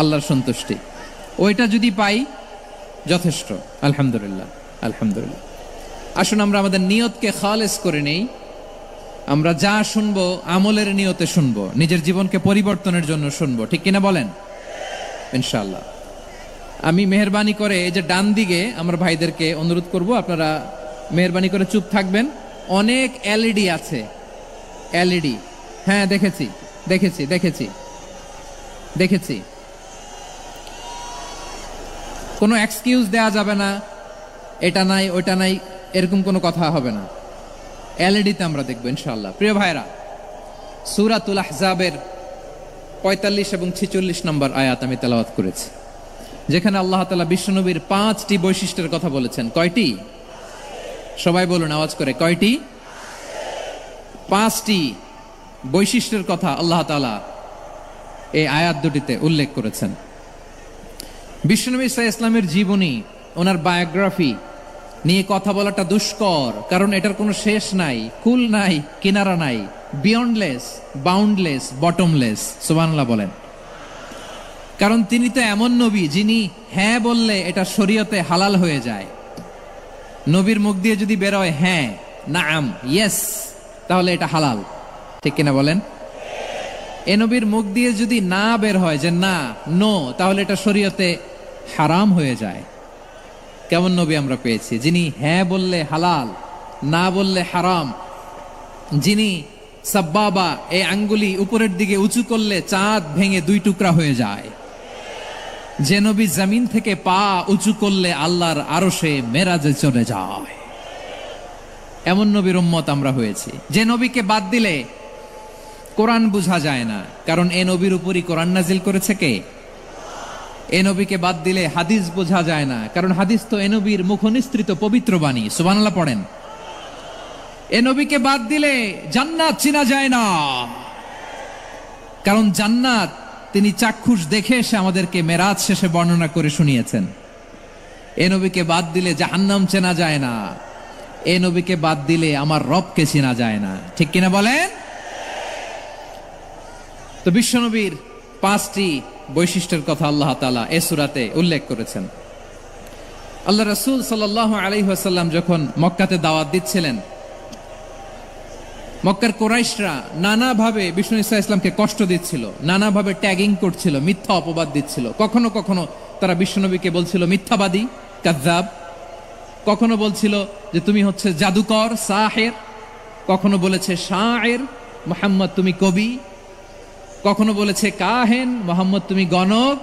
আল্লাহর সন্তুষ্টি। ওইটা যদি পাই যথেষ্ট, আলহামদুলিল্লাহ আলহামদুলিল্লাহ। আসুন আমরা আমাদের নিয়তকে খালেস করে নেই। আমরা যা শুনবো আমলের নিয়তে শুনবো, নিজের জীবনকে পরিবর্তনের জন্য শুনবো, ঠিক কিনা বলেন? ইনশাআল্লাহ। আমি মেহেরবানি করে এই যে ডান দিকে আমার ভাইদেরকে অনুরোধ করব, আপনারা মেহেরবানি করে চুপ থাকবেন। অনেক এলইডি আছে, এলইডি, হ্যাঁ দেখেছি দেখেছি দেখেছি দেখেছি। কোনো এক্সকিউজ দেয়া যাবে না, এটা নাই ওইটা নাই, এরকম কোনো কথা হবে না। এলইডিতে আমরা দেখবো ইনশাআল্লাহ। প্রিয় ভাইরা, সূরাতুল আহজাবের 45 এবং 46 নম্বর আয়াত আমি তেলাওয়াত করেছি, যেখানে আল্লাহ তাআলা বিশ্বনবীর 5টি বৈশিষ্ট্যের কথা বলেছেন। কয়টি? সবাই বলুন আওয়াজ করে, কয়টি? 5টি বৈশিষ্ট্যের কথা আল্লাহ তাআলা এই আয়াত দুটিতে উল্লেখ করেছেন। বিশ্বনবী সাল্লাল্লাহু আলাইহি ওয়াসাল্লামের জীবনী, ওনার বায়োগ্রাফি নিয়ে কথা বলাটা দুষ্কর, কারণ এটার কোনো শেষ নাই, কুল নাই, কিনারা নাই, বিয়ন্ডলেস, বাউন্ডলেস, বটমলেস। সুবহানাল্লাহ বলেন। কারণ তিনি তো এমন নবী যিনি হ্যাঁ বললে এটা শরীয়তে হালাল হয়ে যায়। নবীর মুখ দিয়ে যদি বেরোয় হ্যাঁ, নাম, ইয়েস, তাহলে এটা হালাল, ঠিক কিনা বলেন? এ নবীর মুখ দিয়ে যদি না বের হয় যে না, নো, তাহলে এটা শরীয়তে হারাম হয়ে যায়। কেমন নবী আমরা পেয়েছি, যিনি হ্যাঁ বললে হালাল, না বললে হারাম, যিনি সাব্বাবা এই আঙ্গুলি উপরের দিকে উঁচু করলে চাঁদ ভেঙে 2 টুকরা হয়ে যায়, যে নবী জমিন থেকে পা উঁচু করলে আল্লাহর আরশে মেরাজে চলে যায়, এমন নবীর উম্মত আমরা হয়েছি। যে নবীকে বাদ দিলে কোরআন বোঝা যায় না, কারণ এ নবীর উপরই কোরআন নাজিল করেছে কে? এ নবীকে বাদ দিলে হাদিস বোঝা যায় না, কারণ হাদিস তো এ নবীর মুখনিসৃত পবিত্র বাণী। সুবহানাল্লাহ পড়েন। এ নবীকে বাদ দিলে জান্নাত চিনা যায় না, কারণ জান্নাত তিনি চাক্ষুষ দেখে এসে আমাদেরকে মেরাজ শেষে বর্ণনা করে শুনিয়েছেন। এ নবীকে বাদ দিলে জাহান্নাম চেনা যায় না, এ নবীকে বাদ দিলে আমার রবকে চেনা যায় না। ঠিক কিনা বলেন? তো বিশ্বনবীর 5টি বৈশিষ্ট্যের কথা আল্লাহ তাআলা এই সূরাতে উল্লেখ করেছেন। আল্লাহ রাসূল সাল্লাল্লাহু আলাইহি ওয়াসাল্লাম যখন মক্কাতে দাওয়াত দিচ্ছিলেন, মক্কার কুরাইশরা নানাভাবে বিষ্ণু ঈসা ইসলামকে কষ্ট দিচ্ছিল, নানাভাবে ট্যাগিং করছিল, মিথ্যা অপবাদ দিচ্ছিল। কখনো কখনো তারা বিশ্বনবীকে বলছিল মিথ্যাবাদী, কাযযাব। কখনো বলছিল যে তুমি হচ্ছে জাদুকর, সাহের। কখনো বলেছে শায়ের, মুহাম্মদ তুমি কবি। কখনো বলেছে কাহেন, মুহাম্মদ তুমি গণক।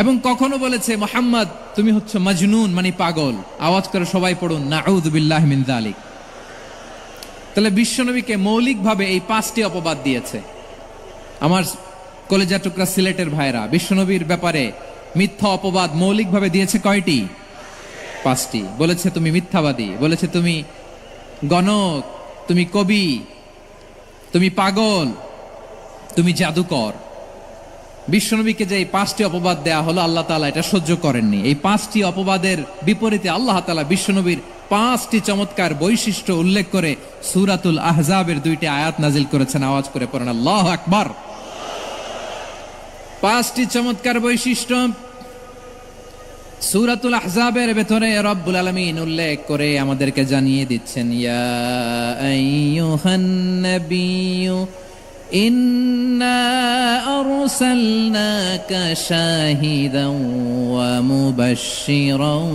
এবং কখনো বলেছে মুহাম্মদ তুমি হচ্ছে মাজনুন, মানে পাগল। আওয়াজ করে সবাই পড়ুন নাউযু বিল্লাহি মিন যালিক। তাহলে বিশ্বনবীকে মৌলিকভাবে এই 5টি অপবাদ দিয়েছে। আমার কলেজা টুকরা সিলেটের ভাইরা, বিশ্বনবীর ব্যাপারে মিথ্যা অপবাদ মৌলিকভাবে দিয়েছে কয়টি? 5টি। বলেছে তুমি মিথ্যাবাদী, বলেছে তুমি গণক, তুমি কবি, তুমি পাগল, তুমি জাদুকর। বিশ্বনবীকে যে এই 5টি অপবাদ দেয়া হলো, আল্লাহ তাআলা এটা সহ্য করেননি। এই 5টি অপবাদের বিপরীতে আল্লাহ তাআলা বিশ্বনবীর 5টি চমৎকার বৈশিষ্ট্য উল্লেখ করে সূরাতুল আহজাবের 2টি আয়াত নাজিল করেছেন। আওয়াজ করে পড়েন আল্লাহু আকবার। 5টি চমৎকার বৈশিষ্ট্য সূরাতুল আহজাবের ভেতরে রব্বুল আলামিন উল্লেখ করে আমাদেরকে জানিয়ে দিচ্ছেন, ইয়া আইয়ুহান নাবিয়্যু ইন্না আরসালনাকা শাহিদান ওয়া মুবাশশিরান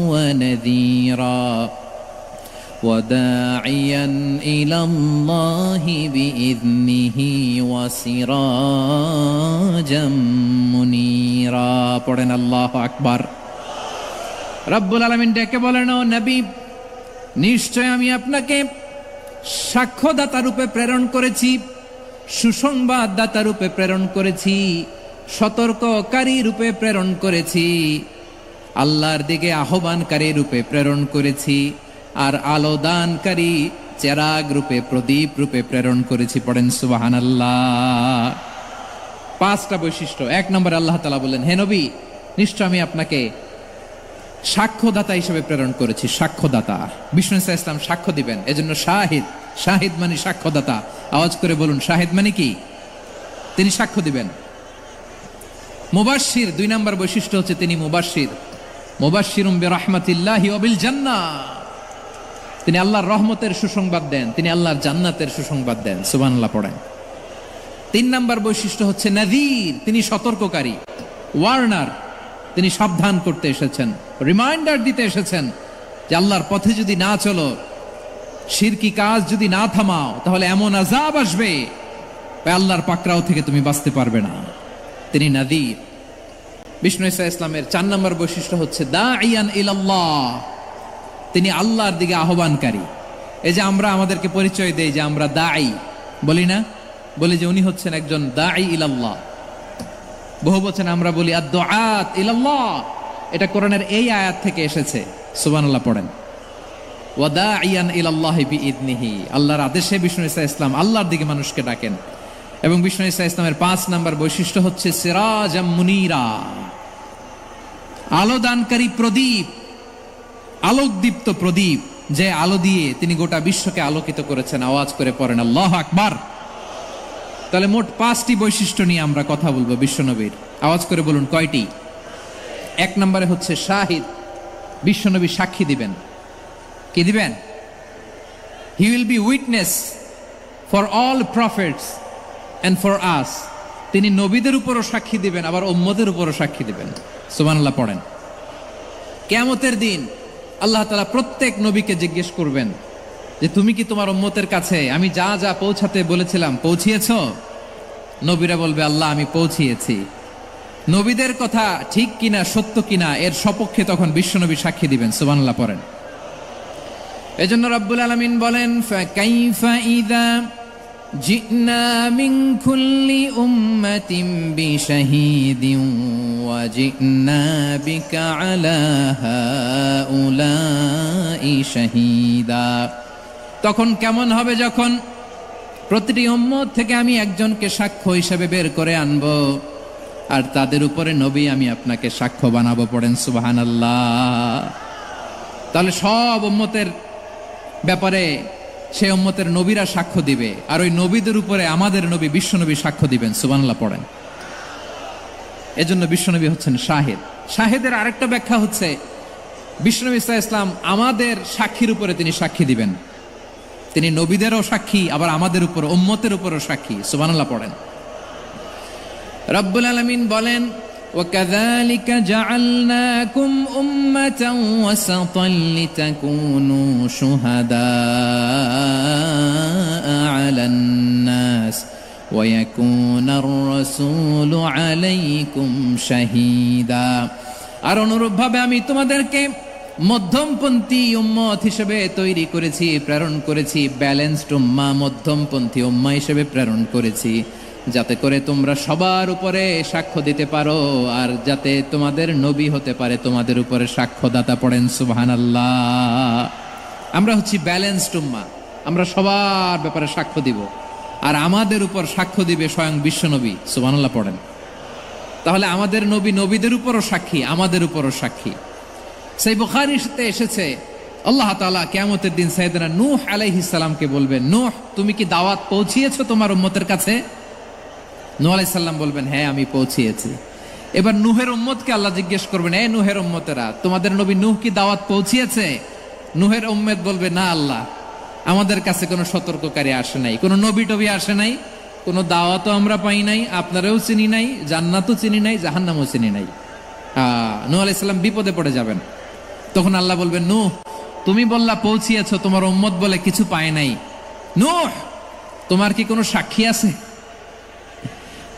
ওয়া নাযীরা ওয়া দাঈয়ান ইলাল্লাহি বিইذনিহি ওয়া সিরাজাম মুনীরা। পড়েন আল্লাহু আকবার। রব্বুল আলামিন ডেকে বলেন, ও নবী, নিশ্চয় আমি আপনাকে সাক্ষ্যদাতা রূপে প্রেরণ করেছি, সুসংবাদদাতা রূপে প্রেরণ করেছি, সতর্ককারী রূপে প্রেরণ করেছি, আল্লাহর দিকে আহ্বানকারী রূপে প্রেরণ করেছি, আর আলোদানকারী চেরাগ রূপে, প্রদীপ রূপে প্রেরণ করেছি। পড়েন সুবহানাল্লাহ। 5টা বৈশিষ্ট্য। 1 নম্বরে আল্লাহ তাআলা বললেন, হে নবী, নিশ্চয় আমি আপনাকে সাক্ষ্যদাতা হিসেবে প্রেরণ করেছি। সাক্ষ্যদাতা, বিষ্ণু ঈসা ইসলাম সাক্ষ্য দিবেন, এজন্য শাহিদ। শাহিদ মানে সাক্ষ্যদাতা। আওয়াজ করে বলুন, শাহিদ মানে কি? তিনি সাক্ষ্য দিবেন। মুবাশশির, 2 নম্বর বৈশিষ্ট্য হচ্ছে তিনি মুবাশশির। মুবাশশিরুম বিরাহমাতিল্লাহি ওয়া বিল জান্নাহ। তিনি আল্লাহর রহমতের সুসংবাদ দেন, তিনি আল্লাহর জান্নাতের সুসংবাদ দেন। সুবহানাল্লাহ পড়েন। 3 নম্বর বৈশিষ্ট্য হচ্ছে নাযীর, তিনি সতর্ককারী, ওয়ার্নার। তিনি সাবধান করতে এসেছেন, রিমাইন্ডার দিতে এসেছেন যে আল্লাহর পথে যদি না চলো, শিরকি কাজ যদি না থামাও, তাহলে এমন আযাব আসবে আল্লাহর পাকড়াও থেকে তুমি বাঁচতে পারবে না। তিনি নাযীর। বিষ্ণু ঈসা ইসলামের 4 নম্বর বৈশিষ্ট্য হচ্ছে দাঈয়ান ইলাল্লাহ, তিনি আল্লাহর দিকে আহ্বানকারী। এই যে আমরা আমাদেরকে পরিচয় দেই যে আমরা দাঈ, বলি না? বলি যে উনি হচ্ছেন একজন দাঈ ইলাল্লাহ। বহু বচনে আমরা বলি আদ-দুআত ইলাল্লাহ। এটা কোরআনের এই আয়াত থেকে এসেছে। সুবহানাল্লাহ পড়েন। ওয়া দাঈয়ান ইলাল্লাহি বিইذনিহি, আল্লাহর আদেশে বিষ্ণু ঈসা ইসলাম আল্লাহর দিকে মানুষকে ডাকেন। এবং বিষ্ণু ঈসা ইসলামের 5 নম্বর বৈশিষ্ট্য হচ্ছে সিরাজাম মুনীরা, আলোদানকারী প্রদীপ, আলোকদীপ্ত প্রদীপ, যে আলো দিয়ে তিনি গোটা বিশ্বকে আলোকিত করেছেন। আওয়াজ করে পড়েন আল্লাহু আকবার। তাহলে মোট 5টি বৈশিষ্ট্য নিয়ে আমরা কথা বলবো বিশ্বনবীর। আওয়াজ করে বলুন কয়টি? 1 নম্বরে হচ্ছে শাহিদ, বিশ্বনবী সাক্ষী দিবেন। কি দিবেন? He will be witness for all prophets and for us. তিনি নবীদের উপরও সাক্ষী দিবেন, আবার উম্মতের উপরও সাক্ষী দিবেন। সুবহানাল্লাহ পড়েন। কিয়ামতের দিন আল্লাহ তাআলা প্রত্যেক নবীকে জিজ্ঞেস করবেন যে তুমি কি তোমার উম্মতের কাছে আমি যা যা পৌঁছাতে বলেছিলাম পৌঁছিয়েছো? নবীরা বলবে আল্লাহ আমি পৌঁছিয়েছি। নবীদের কথা ঠিক কিনা সত্য কিনা এর সপক্ষে তখন বিশ্বনবী সাক্ষী দিবেন। সুবহানাল্লাহ পড়েন। এজন্য রব্বুল আলামিন বলেন ফাকাইফা ইযা জিনা মিন কুল্লি উম্মাতিন বিশাহীদিন ওয়া জিনা বিকা আলা হাউলাই শাহীদা। তখন কেমন হবে যখন প্রতিটি উম্মত থেকে আমি একজনকে সাক্ষ্য হিসেবে বের করে আনবো, আর তাদের উপরে নবী আমি আপনাকে সাক্ষ্য বানাবো। পড়েন সুবহানাল্লাহ। তাহলে সব উম্মতের ব্যাপারে সেই উম্মতের নবীরা সাক্ষ্য দিবে, আর ওই নবীদের উপরে আমাদের নবী বিশ্বনবী সাক্ষ্য দিবেন। সুবহানাল্লাহ পড়েন। এজন্য বিশ্বনবী হচ্ছেন শাহিদ। শাহিদের আরেকটা ব্যাখ্যা হচ্ছে বিশ্বনবী সাল্লাল্লাহু আলাইহি ওয়াসাল্লাম আমাদের সাক্ষীর উপরে তিনি সাক্ষী দিবেন। তিনি নবীদেরও সাক্ষী, আবার আমাদের উপর উম্মতের উপরও সাক্ষী। সুবহানাল্লাহ পড়েন। রব্বুল আলামিন বলেন وَكَذَلِكَ جَعَلْنَاكُمْ أُمَّةً وَسَطًا لِتَكُونُوا شُهَدَاءَ عَلَى النَّاسِ وَيَكُونَ الرَّسُولُ عَلَيْكُمْ شَهِيدًا। আর অনুরূপভাবে আমি তোমাদেরকে মধ্যমপন্থী উম্মত হিসেবে তৈরি করেছি, প্রেরণ করেছি। ব্যালেন্সড উম্মাহ, মধ্যমপন্থী উম্মাহ হিসেবে প্রেরণ করেছি, যাতে করে তোমরা সবার উপরে সাক্ষ্য দিতে পারো, আর যাতে তোমাদের নবী হতে পারে তোমাদের উপরে সাক্ষ্যদাতা। পড়েন সুবহানাল্লাহ। আমরা হচ্ছি ব্যালেন্সড উম্মাহ, আমরা সবার ব্যাপারে সাক্ষ্য দিব, আর আমাদের উপর সাক্ষ্য দিবে স্বয়ং বিশ্বনবী। সুবহানাল্লাহ পড়েন। তাহলে আমাদের নবী নবীদের উপরও সাক্ষী, আমাদের উপরও সাক্ষী। সেই বুখারীতে এসেছে আল্লাহ তাআলা কিয়ামতের দিন সাইয়েদনা নূহ আলাইহিস সালামকে বলবেন, নূহ তুমি কি দাওয়াত পৌঁছিয়েছো তোমার উম্মতের কাছে? নূহ আলাইহিস সালাম বলবেন হ্যাঁ আমি পৌঁছিয়েছি। এবার নূহের উম্মতকে আল্লাহ জিজ্ঞেস করবেন, এই নূহের উম্মতেরা তোমাদের নবী নূহ কি দাওয়াত পৌঁছিয়েছে? নূহের উম্মত বলবে না আল্লাহ, আমাদের কাছে কোনো সতর্ককারী আসে নাই, কোনো নবী টবি আসে নাই, কোনো দাওয়াতও আমরা পাই নাই, আপনারাও চিনি নাই, জান্নাতও চিনি নাই, জাহান্নামও চিনি নাই। নূহ আলাইহিস সালাম বিপদে পড়ে যাবেন। তখন আল্লাহ বলবেন নূহ তুমি বললা পৌঁছিয়েছো, তোমার উম্মত বলে কিছু পায় নাই। নূহ তোমার কি কোনো সাক্ষী আছে?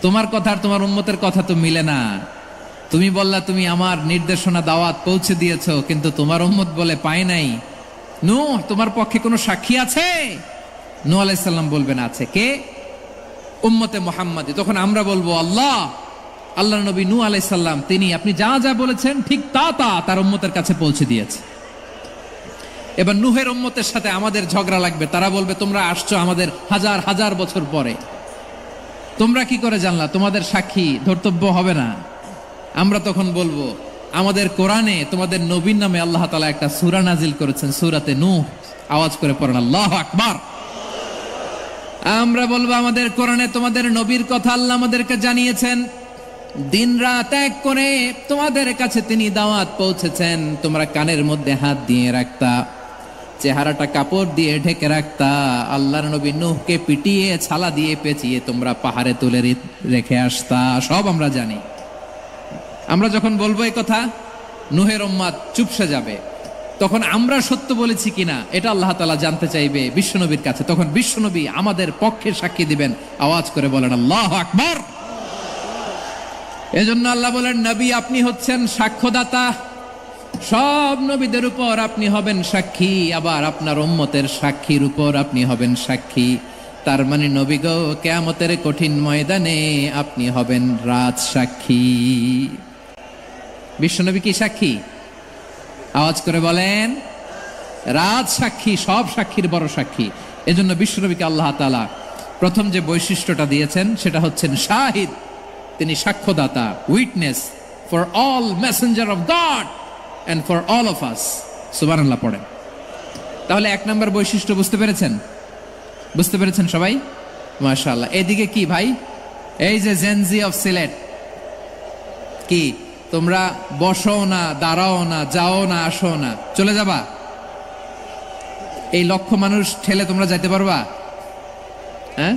তোমার কথা আর তোমার উম্মতের কথা তো মিলে না। তুমি বললা তুমি আমার নির্দেশনা দাওয়াত পৌঁছে দিয়েছো, কিন্তু তোমার উম্মত বলে পায় নাই। নূহ তোমার পক্ষে কোনো সাক্ষী আছে? নূহ আলাইহিস সালাম বলবেন আছে। কে? উম্মতে মুহাম্মাদি। তখন আমরা বলবো আল্লাহ, আল্লাহর নবী নূহ আলাইহিস সালাম তিনি আপনি যা যা বলেছেন ঠিক তা তা তার উম্মতের কাছে পৌঁছে দিয়েছে। এবার নূহের উম্মতের সাথে আমাদের ঝগড়া লাগবে। তারা বলবে তোমরা আসছো আমাদের হাজার হাজার বছর পরে, তোমরা কি করে জানলা? তোমাদের সাক্ষী ধর্তব্য হবে না। আমরা তখন বলবো আমাদের কোরআনে তোমাদের নবীর নামে আল্লাহ তাআলা একটা সূরা নাজিল করেছেন, সূরাতে নূহ। আওয়াজ করে পড়েন আল্লাহু আকবার। আমরা বলবো আমাদের কোরআনে তোমাদের নবীর কথা আল্লাহ আমাদেরকে জানিয়েছেন, দিন রাত এক করে তোমাদের কাছে তিনি দাওয়াত পৌঁছেছেন। তোমরা কানের মধ্যে হাত দিয়ে রাখতা, চেহারাটা কাপড় দিয়ে ঢেকে রাখতা, আল্লাহর নবী নূহকে পিটিয়ে ছালা দিয়ে পেঁচিয়ে তোমরা পাহাড়ে তুলে রেখে আসতা। সব আমরা জানি। আমরা যখন বলবো এই কথা, নূহের উম্মত চুপসে যাবে। তখন আমরা সত্য বলেছি কিনা এটা আল্লাহ তাআলা জানতে চাইবে বিশ্বনবীর কাছে। তখন বিশ্বনবী আমাদের পক্ষে সাক্ষী দিবেন। আওয়াজ করে বলেন আল্লাহু আকবার। এজন্য আল্লাহ বলেন নবী আপনি হচ্ছেন সাক্ষ্যদাতা, সব নবীদের উপর আপনি হবেন সাক্ষী, আবার আপনার উম্মতের সাক্ষীর উপর আপনি হবেন সাক্ষী। তার মানে নবী গো কিয়ামতের কঠিন ময়দানে আপনি হবেন রাজ সাক্ষী। বিশ্বনবী কি সাক্ষী? আওয়াজ করে বলেন রাজ সাক্ষী, সব সাক্ষীর বড় সাক্ষী। এজন্য বিশ্বনবীকে আল্লাহ তাআলা প্রথম যে বৈশিষ্ট্যটা দিয়েছেন সেটা হচ্ছেন শাহিদ। তিনি সাক্ষ্যদাতা, witness for all messenger of God and for all of us। সুবহানাল্লাহ পড়েন। তাহলে এক নাম্বার বৈশিষ্ট্য বুঝতে পেরেছেন? বুঝতে পেরেছেন সবাই? মাশাআল্লাহ। এদিকে কি ভাই, এই যে জেনজি অফ সিলেট, কি তোমরা বসো না, দাঁড়াও না, যাও না, আসো না, চলে যাবা? এই লক্ষ মানুষ ঠেলে তোমরা যাইতে পারবা? হ্যাঁ,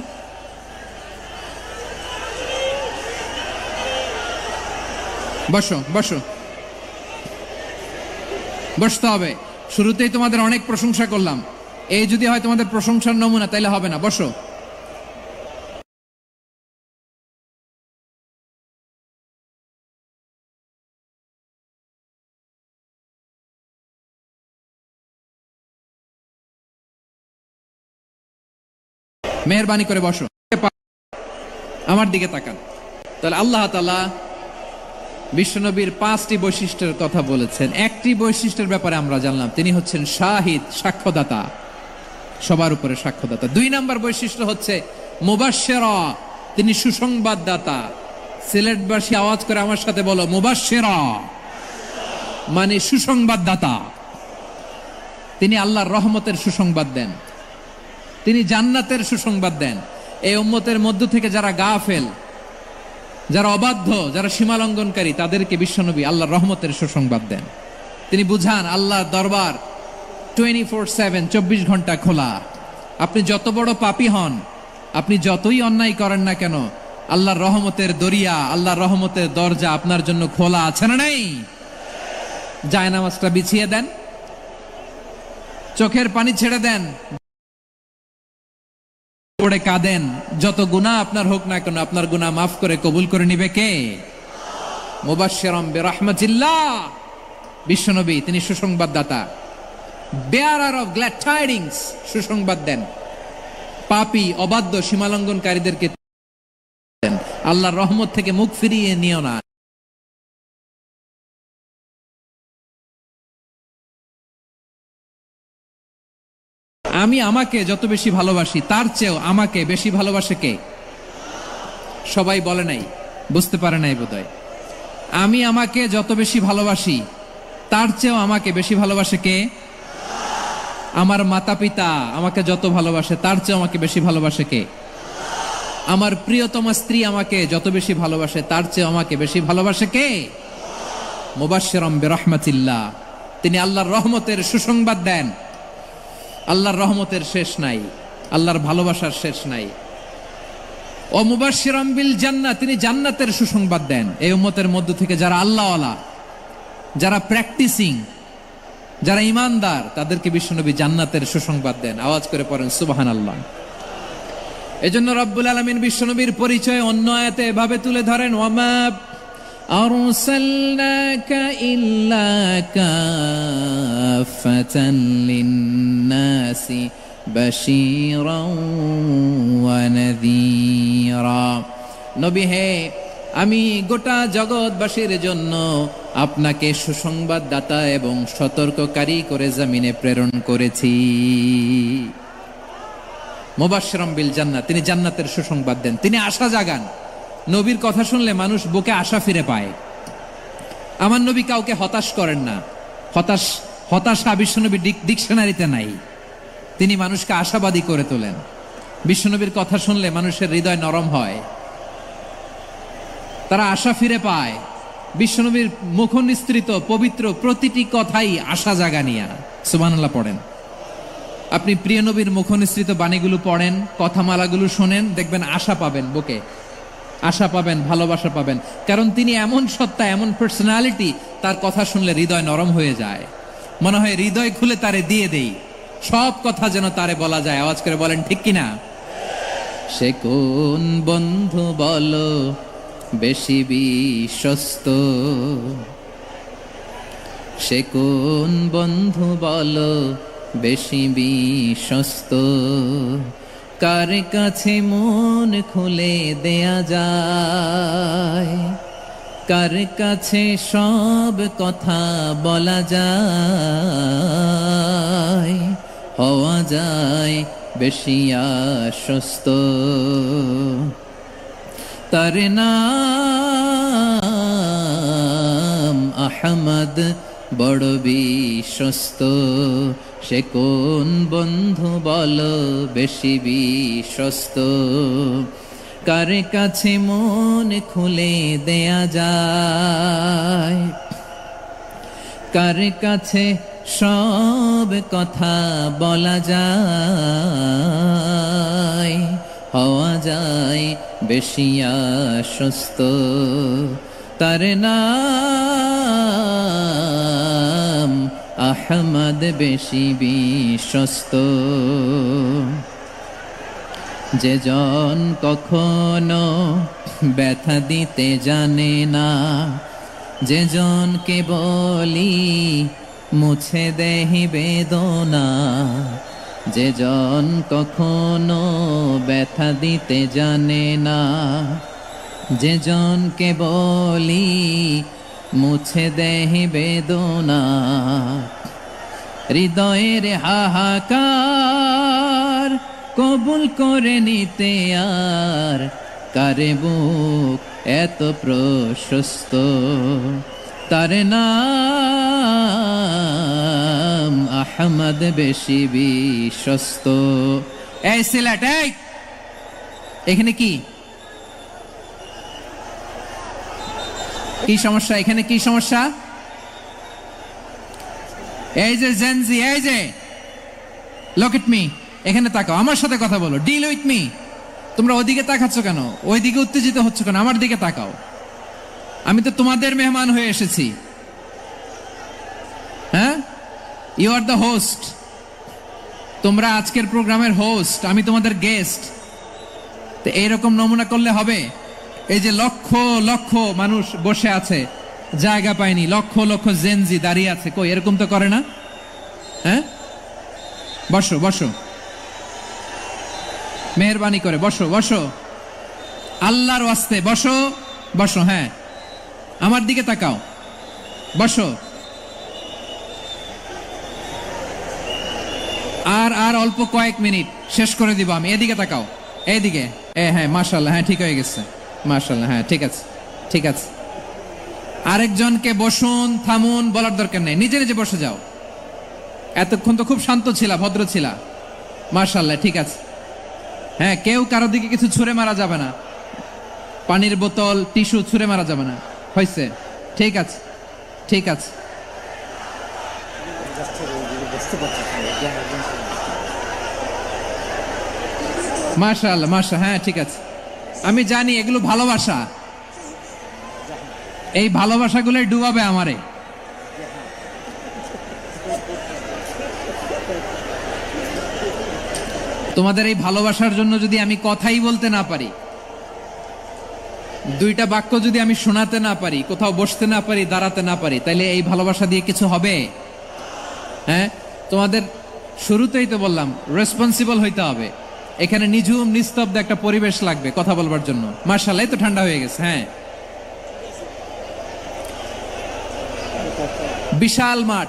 বসো বসো, বসতে হবে। শুরুতেই তোমাদের অনেক প্রশংসা করলাম, এই যদি হয় তোমাদের প্রশংসার নমুনা তাইলে হবে না। বসো। মেহেরবানি করে বসো, আমার দিকে তাকান। তাহলে আল্লাহ তাআলা বিশ্বনবীর 5টি বৈশিষ্ট্যের কথা বলেছেন। একটি বৈশিষ্ট্যের ব্যাপারে আমরা জানলাম, তিনি হচ্ছেন শাহিদ, সাক্ষ্যদাতা, সবার উপরে সাক্ষ্যদাতা। 2 নম্বর বৈশিষ্ট্য হচ্ছে মুবাশশিরা, তিনি সুসংবাদদাতা। সিলেটবাসী আওয়াজ করে আমার সাথে বলো, মুবাশশিরা মানে সুসংবাদদাতা। তিনি আল্লাহর রহমতের সুসংবাদ দেন, তিনি জান্নাতের সুসংবাদ দেন। এই উম্মতের মধ্য থেকে যারা গাফেল, যারা অবাধ্য, যারা সীমালঙ্ঘনকারী, তাদেরকে বিশ্বনবী আল্লাহর রহমতের সুসংবাদ দেন। তিনি বুঝান আল্লাহর দরবার 24/7, 24 ঘন্টা খোলা। আপনি যত বড় পাপী হন, আপনি যতই অন্যায় করেন না কেন, আল্লাহর রহমতের দরিয়া, আল্লাহর রহমতের দরজা আপনার জন্য খোলা আছে না নাই? জায়নামাজটা বিছিয়ে দেন, চোখের পানি ছেড়ে দেন, পড়ে কাঁদেন, যত গুনাহ আপনার হোক না কেন আপনার গুনাহ মাফ করে কবুল করে নিবে কে? মুবাশশিরাম বিরাহমাতিল্লাহ। বিশ্বনবী তিনি সুসংবাদদাতা, বেয়ারার অফ গ্ল্যাড টাইডিংস, সুসংবাদ দেন। পাপী, অবাধ্য, সীমালঙ্ঘনকারীদেরকে দেন আল্লাহর রহমত থেকে মুখ ফিরিয়ে নিও না। আমি আমাকে যত বেশি ভালোবাসি তার চেয়েও আমাকে বেশি ভালোবাসে কে? সবাই বলে নাই, বুঝতে পারে নাই বোধহয়। আমি আমাকে যত বেশি ভালোবাসি তার চেয়েও আমাকে বেশি ভালোবাসে কে? আমার মাতা পিতা আমাকে যত ভালোবাসে তার চেয়েও আমাকে বেশি ভালোবাসে কে? আমার প্রিয়তমা স্ত্রী আমাকে যত বেশি ভালোবাসে তার চেয়েও আমাকে বেশি ভালোবাসে কে? মুবাশশিরাম বিরাহমাতিল্লাহ, তিনি আল্লাহর রহমতের সুসংবাদ দেন। আল্লাহর রহমতের শেষ নাই, আল্লাহর ভালোবাসার শেষ নাই। ও মুবাশশিরাম বিল জান্নাহ, তিনি জান্নাতের সুসংবাদ দেন। এই উম্মতের মধ্য থেকে যারা আল্লাহওয়ালা, যারা প্র্যাকটিসিং, যারা ইমানদার, তাদেরকে বিশ্বনবী জান্নাতের সুসংবাদ দেন। আওয়াজ করে পড়েন সুবহানাল্লাহ। এজন্য রব্বুল আলামিন বিশ্বনবীর পরিচয় অন্য আয়াতে এভাবে তুলে ধরেন, ওয়ামা আরসালনাকা ইল্লা কাফাতান লিন্নাসি বাশীরাও ওয়া নাযীরা। নবী হে, আমি গোটা জগৎবাসীর জন্য আপনাকে সুসংবাদদাতা এবং সতর্ককারী করে জমিনে প্রেরণ করেছি। মুবাশশিরাম বিল জান্নাহ, তিনি জান্নাতের সুসংবাদ দেন, তিনি আশা জাগান। নবীর কথা শুনলে মানুষ বুকে আশা ফিরে পায়। আমার নবী কাউকে হতাশ করেন না। হতাশা বিশ্বনবী ডিকশনারিতে নাই। তিনি মানুষকে আশাবাদী করে তোলেন। বিশ্বনবীর কথা শুনলে মানুষের হৃদয় নরম হয়, তারা আশা ফিরে পায়। বিশ্বনবীর মুখ নিঃসৃত পবিত্র প্রতিটি কথাই আশা জাগানিয়া। সুবহানাল্লাহ পড়েন। আপনি প্রিয় নবীর মুখ নিঃসৃত বাণীগুলো পড়েন, কথামালাগুলো শোনেন, দেখবেন আশা পাবেন, বুকে আশা পাবেন, ভালোবাসা পাবেন। কারণ তিনি এমন সত্তা, এমন পার্সোনালিটি, তার কথা শুনলে হৃদয় নরম হয়ে যায়। মনে হয় হৃদয় খুলে তারে দিয়ে দেই, সব কথা যেন তারে বলা যায়। আওয়াজ করে বলেন ঠিক কিনা? সে কোন বন্ধু বলো বেশি বিশ্বস্ত, সে কোন বন্ধু বলো বেশি বিশ্বস্ত, কার কাছে মন খুলে দেয়া যায়, কার কাছে সব কথা বলা যায়, হওয়া যায় বেশি আশ্বস্ত। তার নাম আহমদ, বড় বিশ্বস্ত। সে কোন বন্ধু বলো বেশি বিশ্বস্ত, কার কাছে মন খুলে দেয়া যায়, কার কাছে সব কথা বলা যায়, হওয়া যায় বেশি আশ্বস্ত। তার নাম আহমদ বেশি বিশ্বস্ত। যে জন কখনো ব্যথা দিতে জানে না, যে জনকে বলি মুছে দেহি বেদনা, যে জন কখনো ব্যথা দিতে জানে না, যে জনকে বলি মুছে দেহি বেদনা, হৃদয়ের হাহাকার কবুল করে নিতে আর কারে বুক এত প্রশস্ত। তার নাম আহমদ বেশি বিশ্বস্ত। এই সিলেট, এই এখানে কি কি সমস্যা? এখানে কি সমস্যা? এই যে জেনজি, এই যে লুক এট মি, এখানে তাকাও, আমার সাথে কথা বলো, ডিল উইথ মি। তোমরা ওইদিকে তাকাচ্ছ কেন? ওইদিকে উত্তেজিত হচ্ছ কেন? আমার দিকে তাকাও। আমি তো তোমাদের মেহমান হয়ে এসেছি। হ্যাঁ, ইউ আর দ্য হোস্ট। তোমরা আজকের প্রোগ্রামের হোস্ট, আমি তোমাদের গেস্ট। তো এইরকম নমুনা করলে হবে? এই যে লক্ষ লক্ষ মানুষ বসে আছে, জায়গা পায়নি, লক্ষ লক্ষ জেনজি দাঁড়িয়ে আছে, কই এরকম তো করে না? হ্যাঁ, বসো বসো, মেহরবানি করে বসো বসো, আল্লাহর ওয়াস্তে বসো বসো। হ্যাঁ, আমার দিকে তাকাও, বসো। আর আর অল্প কয়েক মিনিট, শেষ করে দিব আমি। এদিকে তাকাও, এইদিকে। হ্যাঁ, মাশাআল্লাহ, হ্যাঁ ঠিক হয়ে গেছে, মাশাআল্লাহ, হ্যাঁ ঠিক আছে ঠিক আছে। আরেকজনকে বসুন থামুন বলার দরকার নেই, নিজে নিজে বসে যাও। এতক্ষণ তো খুব শান্ত ছিলা, ভদ্র ছিলা, মাশাআল্লাহ, ঠিক আছে। হ্যাঁ, কেউ কারো দিকে কিছু ছুঁড়ে মারা যাবে না, পানির বোতল টিস্যু ছুঁড়ে মারা যাবে না, হয়েছে? ঠিক আছে ঠিক আছে। মাশাআল্লাহ মাশাআল্লাহ, হ্যাঁ ঠিক আছে। আমি জানি এগুলো ভালোবাসা, এই ভালোবাসাগুলোই ডুবাবে আমারে। তোমাদের এই ভালোবাসার জন্য যদি আমি কথাই বলতে না পারি, দুইটা বাক্য যদি আমি শোনাতে না পারি, কোথাও বসতে না পারি, দাঁড়াতে না পারি, তাইলে এই ভালোবাসা দিয়ে কিছু হবে? হ্যাঁ, তোমাদের শুরুতেই তো বললাম রেসপন্সিবল হইতে হবে। এখানে নিঝুম নিস্তব্ধ একটা পরিবেশ লাগবে কথা বলবার জন্য। মাশাআল্লাহ, এই তো ঠান্ডা হয়ে গেছে। হ্যাঁ, বিশাল মাঠ।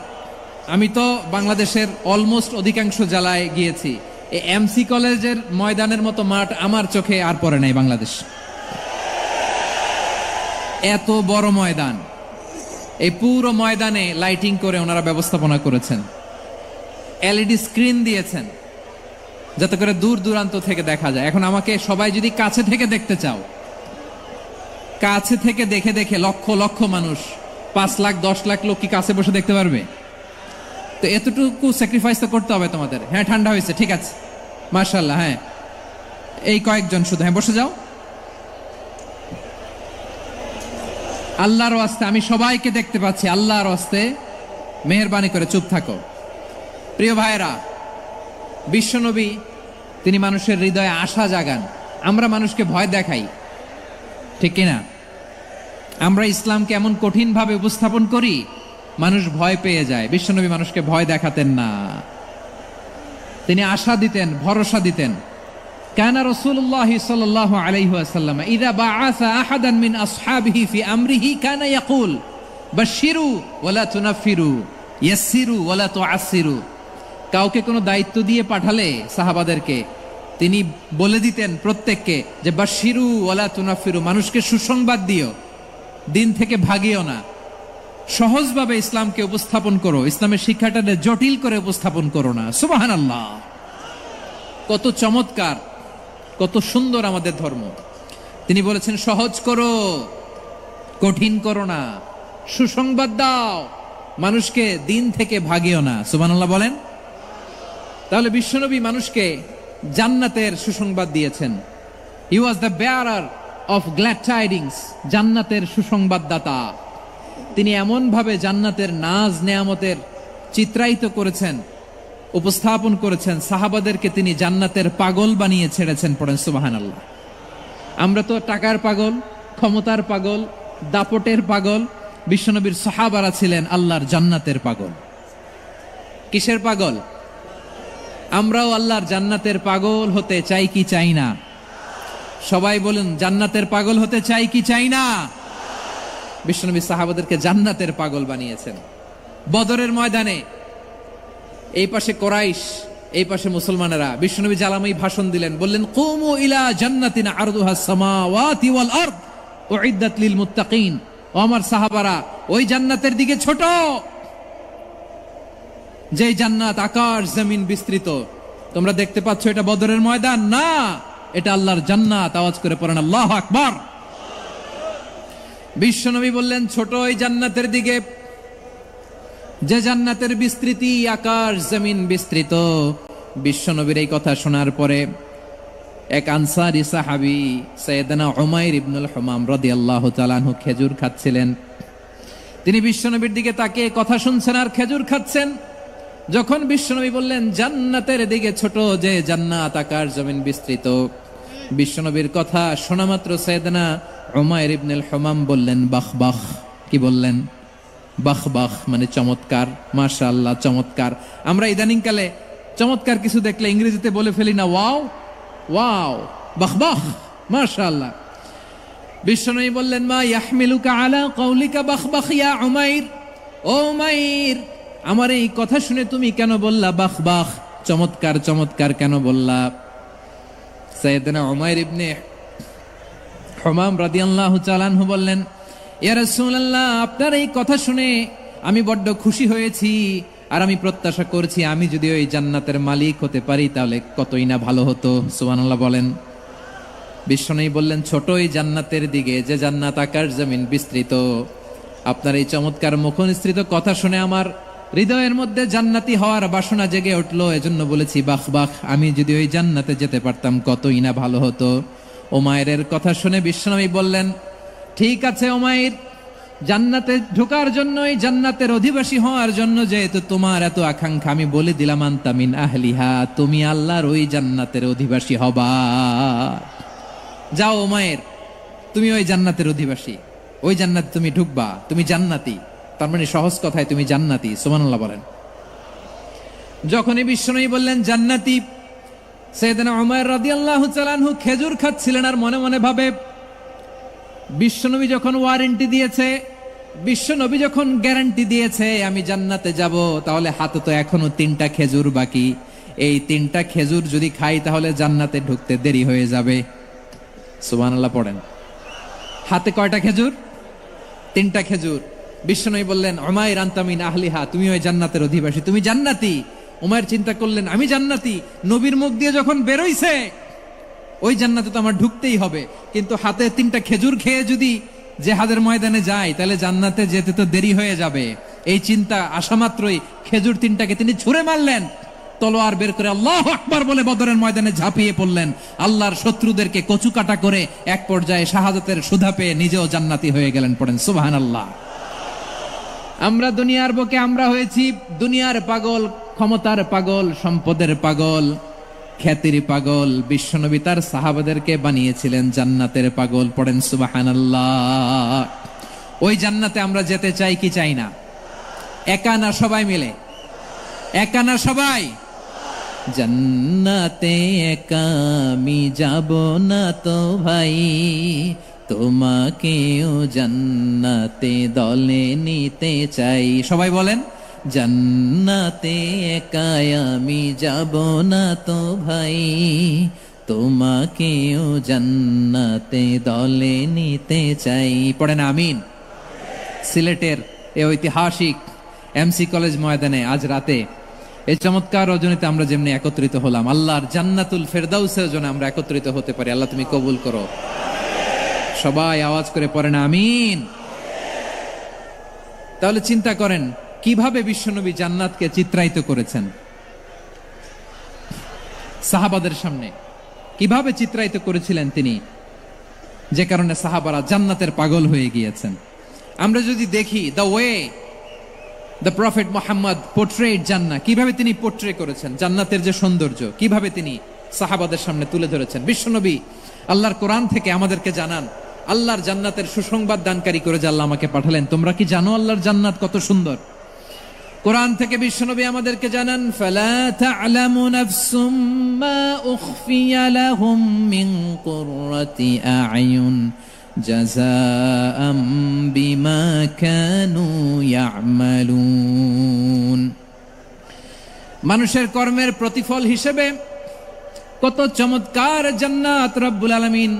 আমি তো বাংলাদেশের অলমোস্ট অধিকাংশ জেলায় গিয়েছি, এই এমসি কলেজের ময়দানের মতো মাঠ আমার চোখে আর পড়ে নাই বাংলাদেশ। এত বড় ময়দান, এই পুরো ময়দানে লাইটিং করে ওনারা ব্যবস্থাপনা করেছেন, এলইডি স্ক্রিন দিয়েছেন যাতে করে দূর দূরান্ত থেকে দেখা যায়। এখন আমাকে সবাই যদি কাছে থেকে দেখতে চাও, কাছে থেকে দেখে দেখে লক্ষ লক্ষ মানুষ, 5 লাখ 10 লাখ লোক কি কাছে বসে দেখতে পারবে? তো এতটুকু স্যাক্রিফাইস তো করতে হবে তোমাদের। হ্যাঁ, ঠান্ডা হয়েছে, ঠিক আছে, মাশাআল্লাহ। হ্যাঁ, এই কয়েকজন শুধু, হ্যাঁ বসে যাও। আল্লাহর ওয়াস্তে আমি সবাইকে দেখতে পাচ্ছি, আল্লাহর ওয়াস্তে মেহেরবানি করে চুপ থাকো। প্রিয় ভাইরা, বিশ্বনবী তিনি মানুষের হৃদয়ে আশা জাগান। আমরা মানুষকে ভয় দেখাই, ঠিক কিনা? আমরা ইসলামকে এমন কঠিন ভাবে উপস্থাপন করি, মানুষ ভয় পেয়ে যায়। বিশ্বনবী মানুষকে ভয় দেখাতেন না, তিনি আশা দিতেন, ভরসা দিতেন। কানা রাসূলুল্লাহ সাল্লাল্লাহু আলাইহি ওয়াসাল্লাম ইযা বাআসা আহাদান মিন আসহাবিহি ফি আমরিহি কানা ইয়াকুল বাশশিরু ওয়ালা তুনাফিরু ইয়াসসিরু ওয়ালা তুআসসিরু। কাউকে কোনো দায়িত্ব দিয়ে পাঠালে সাহাবাদেরকে তিনি বলে দিতেন প্রত্যেককে যে বাশশিরু ওয়ালা তুনাফিরু, মানুষকে সুসংবাদ দিও, দিন থেকে ভাগিও না। সহজভাবে ইসলামকে উপস্থাপন করো, ইসলামের শিক্ষাটাকে জটিল করে উপস্থাপন করো না। সুবহানাল্লাহ, কত চমৎকার, কত সুন্দর আমাদের ধর্ম। তিনি বলেছেন সহজ করো, কঠিন করো না, সুসংবাদ দাও, মানুষকে দিন থেকে ভাগিও না। সুবহানাল্লাহ বলেন। তাহলে বিশ্বনবী মানুষকে জান্নাতের সুসংবাদ দিয়েছেন। He was the bearer of glad tidings, জান্নাতের সুসংবাদদাতা। তিনি এমনভাবে জান্নাতের নাজ নেয়ামতের চিত্রায়িত করেছেন, উপস্থাপন করেছেন, সাহাবাদেরকে তিনি জান্নাতের পাগল বানিয়ে ছেড়েছেন। পড়েন সুবহানাল্লাহ। আমরা তো টাকার পাগল, ক্ষমতার পাগল, দাপটের পাগল। বিশ্বনবীর সাহাবারা ছিলেন আল্লাহর জান্নাতের পাগল। কিসের পাগল? আমরাও আল্লাহর জান্নাতের পাগল হতে চাই কি চাই না? সবাই বলুন, জান্নাতের পাগল হতে চাই কি চাই না? বিশ্বনবী সাহাবাদেরকে জান্নাতের পাগল বানিয়েছেন। বদরের ময়দানে এই পাশে কোরাইশ, এই পাশে মুসলমানেরা। বিশ্বনবী জালামাই ভাষণ দিলেন, বললেন, কুমু ইলা জান্নাতিন আরদুহাস সামাওয়াতি ওয়াল আরদ উইদ্দাত লিল মুত্তাকিন। ও আমার সাহাবারা, ওই জান্নাতের দিকে ছোট, যে জান্নাত আকাশ জমিন বিস্তৃত। তোমরা দেখতে পাচ্ছ এটা বদরের ময়দান না, এটা আল্লাহর জান্নাত। আওয়াজ করে পড়েন আল্লাহু আকবার। বিশ্বনবী বললেন, ছোট ওই জান্নাতের দিকে, যে জান্নাতের বিস্তৃতি আকাশ জমিন বিস্তৃত। বিশ্বনবীর এই কথা শোনার পরে এক আনসারী সাহাবী সাইয়েদনা উমাইর ইবনুল হুমাম রাদিয়াল্লাহু তাআলা আনহু খেজুর খাচ্ছিলেন। তিনি বিশ্বনবীর দিকে তাকিয়ে কথা শুনছেন আর খেজুর খাচ্ছেন। যখন বিশ্বনবী বললেন জান্নাতের দিকে ছোট, যে জান্নাত আকাশ জমিন বিস্তৃত, বিশ্বনবীর কথা শোনা মাত্র সাইয়েদনা উমাইর ইবনুল হুমাম বললেন বাহ বাহ। কি বললেন? বাহ বাহ, মানে চমৎকার, মাশাআল্লাহ, চমৎকার। আমরা ইদানিং কালে চমৎকার কিছু দেখলে ইংরেজিতে বলে ফেলি না, ওয়াও ওয়াও, বাহ বাহ, মাশাআল্লাহ। বিশ্বনবী বললেন, মা ইয়াহমিলুকা আলা কওলিকা বাহ বাহ ইয়া উমাইর। ও উমাইর, আমার এই কথা শুনে তুমি কেন বললা বাহ বাহ, চমৎকার চমৎকার কেন বললা? সাইয়েদনা উমাইর ইবনে হুমাম রাদিয়াল্লাহু তাআলা আনহু বললেন, ইয়া রাসূলুল্লাহ, আপনার এই কথা শুনে আমি বড্ড খুশি হয়েছি, আর আমি প্রত্যাশা করছি আমি যদি ওই জান্নাতের মালিক হতে পারি তাহলে কতই না ভালো হতো। সুবহানাল্লাহ বলেন। বিশ্বনবী বললেন, ছোট ওই জান্নাতের দিকে, যে জান্নাত আকাশ জমিন বিস্তৃত। আপনার এই চমৎকার মুখনিসৃত কথা শুনে আমার হৃদয়ের মধ্যে জান্নাতি হওয়ার বাসনা জেগে উঠলো, এজন্য বলেছি বাহ বাহ, আমি যদি ওই জান্নাতে যেতে পারতাম কতই না ভালো হতো। উমাইরের কথা শুনে বিশ্বনবী বললেন, ঠিক আছে উমাইর, জান্নাতে ঢোকার জন্য, এই জান্নাতের অধিবাসী হওয়ার জন্য যেহেতু তোমার এত আকাঙ্ক্ষা, আমি বলে দিলাম আনতা মিন আহলিহা, তুমি আল্লাহর ওই জান্নাতের অধিবাসী হবা। যাও উমাইর, তুমি ওই জান্নাতের অধিবাসী, ওই জান্নাতে তুমি ঢুকবা, তুমি জান্নাতি। তার মানে সহজ কথায় তুমি জান্নাতি। সুবহানাল্লাহ বলেন। যখনই বিশ্বনবী বললেন জান্নাতি, সাইয়েদনা উমাইর রাদিয়াল্লাহু তাআলা আনহু খেজুর খাচ্ছিলেন আর মনে মনে ভাবে, বিশ্বনবী যখন ওয়ারেন্টি দিয়েছে, বিশ্বনবী যখন গ্যারান্টি দিয়েছে আমি জান্নাতে যাব, তাহলে হাতে তো এখনো 3টা খেজুর বাকি। এই 3টা খেজুর যদি খাই তাহলে জান্নাতে ঢুকতে দেরি হয়ে যাবে। সুবহানাল্লাহ পড়েন। হাতে কয়টা খেজুর? 3টা খেজুর। বিশ্বনবী বললেন, উমাইর আনতা মিন আহলিহা, তুমি ওই জান্নাতের অধিবাসী, তুমি জান্নাতি। উমাইর চিন্তা করলেন, আমি জান্নাতি, নবীর মুখ দিয়ে যখন বেরোইছে ওই জান্নাতে তো আমার ঢুকতেই হবে, কিন্তু হাতে 3টা খেজুর খেয়ে যদি জিহাদের ময়দানে যায় তাহলে জান্নাতে যেতে তো দেরি হয়ে যাবে। এই চিন্তা আসা মাত্রই খেজুর 3টাকে তিনি ছুঁড়ে মারলেন, তলোয়ার বের করে আল্লাহু আকবার বলে বদরের ময়দানে ঝাঁপিয়ে পড়লেন। আল্লাহর শত্রুদেরকে কচুকাটা করে এক পর্যায়ে শাহাদাতের সুধা পেয়ে নিজেও জান্নাতি হয়ে গেলেন। পড়েন সুবহানাল্লাহ। আমরা দুনিয়ার বুকে আমরা হয়েছি দুনিয়ার পাগল, ক্ষমতার পাগল, সম্পদের পাগল, খ্যাতির পাগল। বিশ্বনবী তার সাহাবাদেরকে বানিয়েছিলেন জান্নাতের পাগল। পড়েন সুবহানাল্লাহ। ওই জান্নাতে আমরা যেতে চাই কি চাই না? একা না সবাই মিলে? একা না সবাই? জান্নাতে একা আমি যাব না তো ভাই, তোমাকেও জান্নাতে দলে নিতে চাই। সবাই বলেন, জান্নাতে একা আমি যাব না তো ভাই, তোমাকেও জান্নাতে দলে নিতে চাই। পড়েন আমিন। সিলেটের এই ঐতিহাসিক এমসি কলেজ ময়দানে আজ রাতে এই চমৎকার রজনীতে আমরা যেমনি একত্রিত হলাম, আল্লাহর জান্নাতুল ফেরদাউসের জন্য আমরা একত্রিত হতে পারি। আল্লাহ তুমি কবুল করো। সবাই আওয়াজ করে পড়েন আমিন। তাহলে চিন্তা করেন কিভাবে বিশ্বনবী জান্নাতকে চিত্রায়িত করেছেন সাহাবাদের সামনে, কিভাবে চিত্রায়িত করেছিলেন তিনি। যে কারণে সাহাবারা জান্নাতের পাগল হয়ে গিয়েছেন। আমরা যদি দেখি the way the prophet Mohammad portrait জান্নাত, কিভাবে তিনি পোর্ট্রে করেছেন জান্নাতের যে সৌন্দর্য, কিভাবে তিনি সাহাবাদের সামনে তুলে ধরেছেন। বিশ্বনবী আল্লাহর কোরআন থেকে আমাদেরকে জানান আল্লাহর জান্নাতের সুসংবাদ দানকারী করে যে আল্লাহ আমাকে পাঠালেন। তোমরা কি জানো আল্লাহর জান্নাত কত সুন্দর? কোরআন থেকে বিশ্বনবী আমাদেরকে জানান ফালা তা'লামু নাফসুম মা উখফিয়া লাহুম মিন কুররাতি আ'য়ুন জাযাআম বিমা কানু ইয়া'মালুন। মানুষের কর্মের প্রতিফল হিসেবে কত চমৎকার জান্নাত রব্বুল আলামিন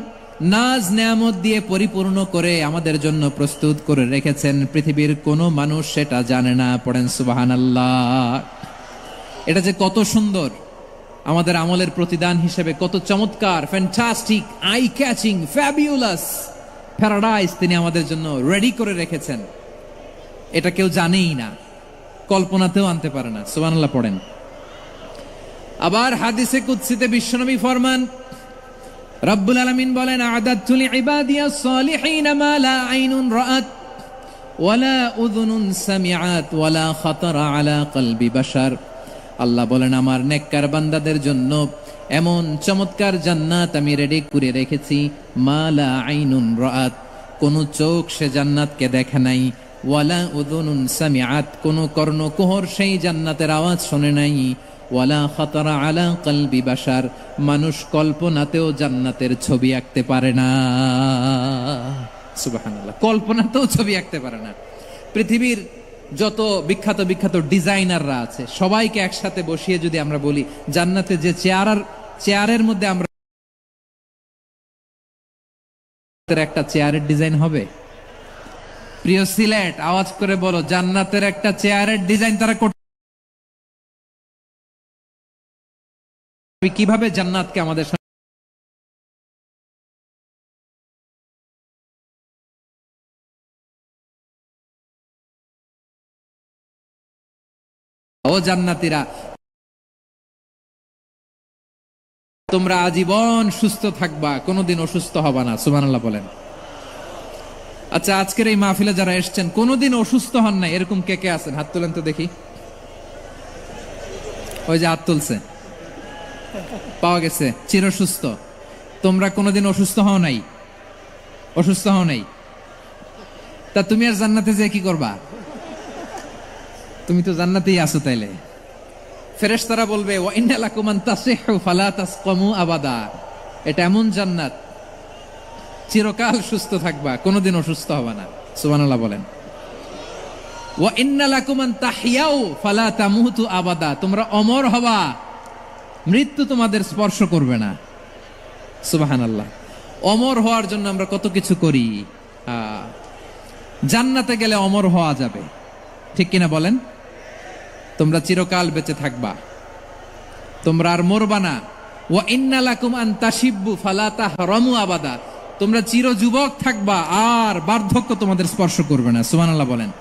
নাজ নেয়ামত দিয়ে পরিপূর্ণ করে আমাদের জন্য প্রস্তুত করে রেখেছেন। পৃথিবীর কোনো মানুষ সেটা জানে না। পড়েন সুবহানাল্লাহ। এটা যে কত সুন্দর, আমাদের আমলের প্রতিদান হিসেবে কত চমৎকার, fantastic, eye catching, fabulous paradise তিনি আমাদের জন্য রেডি করে রেখেছেন। এটা কেউ জানেই না, কল্পনাতেও আনতে পারে না। সুবহানাল্লাহ পড়েন। আবার হাদিসে কুদসিতে বিশ্বনবী ফরমান, রব্বুল আলামিন বলেন আ'দাতু লিইবাদিয়াস সালিহিন মা লা আইনুন রাআত ওয়ালা উযুনুন সামিআত ওয়ালা খাতারা আলা কলবি বাশার। আল্লাহ বলেন আমার নেককার বান্দাদের জন্য এমন চমৎকার জান্নাত আমি রেডি করে রেখেছি, মা লা আইনুন রাআত, কোন চোখ সে জান্নাতকে দেখে নাই, ওয়ালা উযুনুন সামিআত, কোন কর্ণকুহর সেই জান্নাতের আওয়াজ শুনে নাই, ওয়ালা খাতারা আলা কলবি বাশার, মানুষ কল্পনাতেও জান্নাতের ছবি আঁকতে পারে না। সুবহানাল্লাহ, কল্পনাতেও ছবি আঁকতে পারে না। পৃথিবীর যত বিখ্যাত বিখ্যাত ডিজাইনাররা আছে সবাইকে একসাথে বসিয়ে যদি আমরা বলি জান্নাতে যে চেয়ারের মধ্যে আমরা একটা চেয়ারের ডিজাইন হবে, প্রিয় সিলেট আওয়াজ করে বলো জান্নাতের একটা চেয়ারের ডিজাইন তারা কিভাবে জান্নাতকে আমাদের ও জান্নাতীরা তোমরা আজীবন সুস্থ থাকবা, কোনোদিন অসুস্থ হবা না। সুবহানাল্লাহ বলেন। আচ্ছা, আজকের এই মাহফিলে যারা এসেছেন কোনোদিন অসুস্থ হন নাই এরকম কে কে আছেন? হাত তোলেন তো দেখি। ওই যে হাত তুলছে, পাওয়া গেছে, চির সুস্থ। তোমরা কোনোদিন অসুস্থ হও নাই? অসুস্থ হও নাই? তা তুমি আর জান্নাতে যে কি করবা? তুমি তো জান্নাতেই আছো। তাইলে ফেরেশতারা বলবে ওয়া ইন্না লাকুম আন তাসিহু ফালা তাসকামু আবাদা, এটা এমন জান্নাত চিরকাল সুস্থ থাকবা, কোনোদিন অসুস্থ হবে না। সুবহানাল্লাহ বলেন। ওয়া ইন্না লাকুম আন তাহইয়াউ ফালা তামুতু আবাদা, তোমরা অমর হবা, মৃত্যু তোমাদের স্পর্শ করবে না। সুবহানাল্লাহ। অমর হওয়ার জন্য আমরা কত কিছু করি। জান্নাতে গেলে অমর হওয়া যাবে, ঠিক কিনা বলেন? তোমরা চিরকাল বেঁচে থাকবা, তোমরা আর মরবা না। ওয়া ইন্না লাকুম আন তাশিব্বু ফালা তাহরামু আবাদা, তোমরা চির যুবক থাকবা, আর বার্ধক্য তোমাদের স্পর্শ করবে না। সুবহানাল্লাহ বলেন।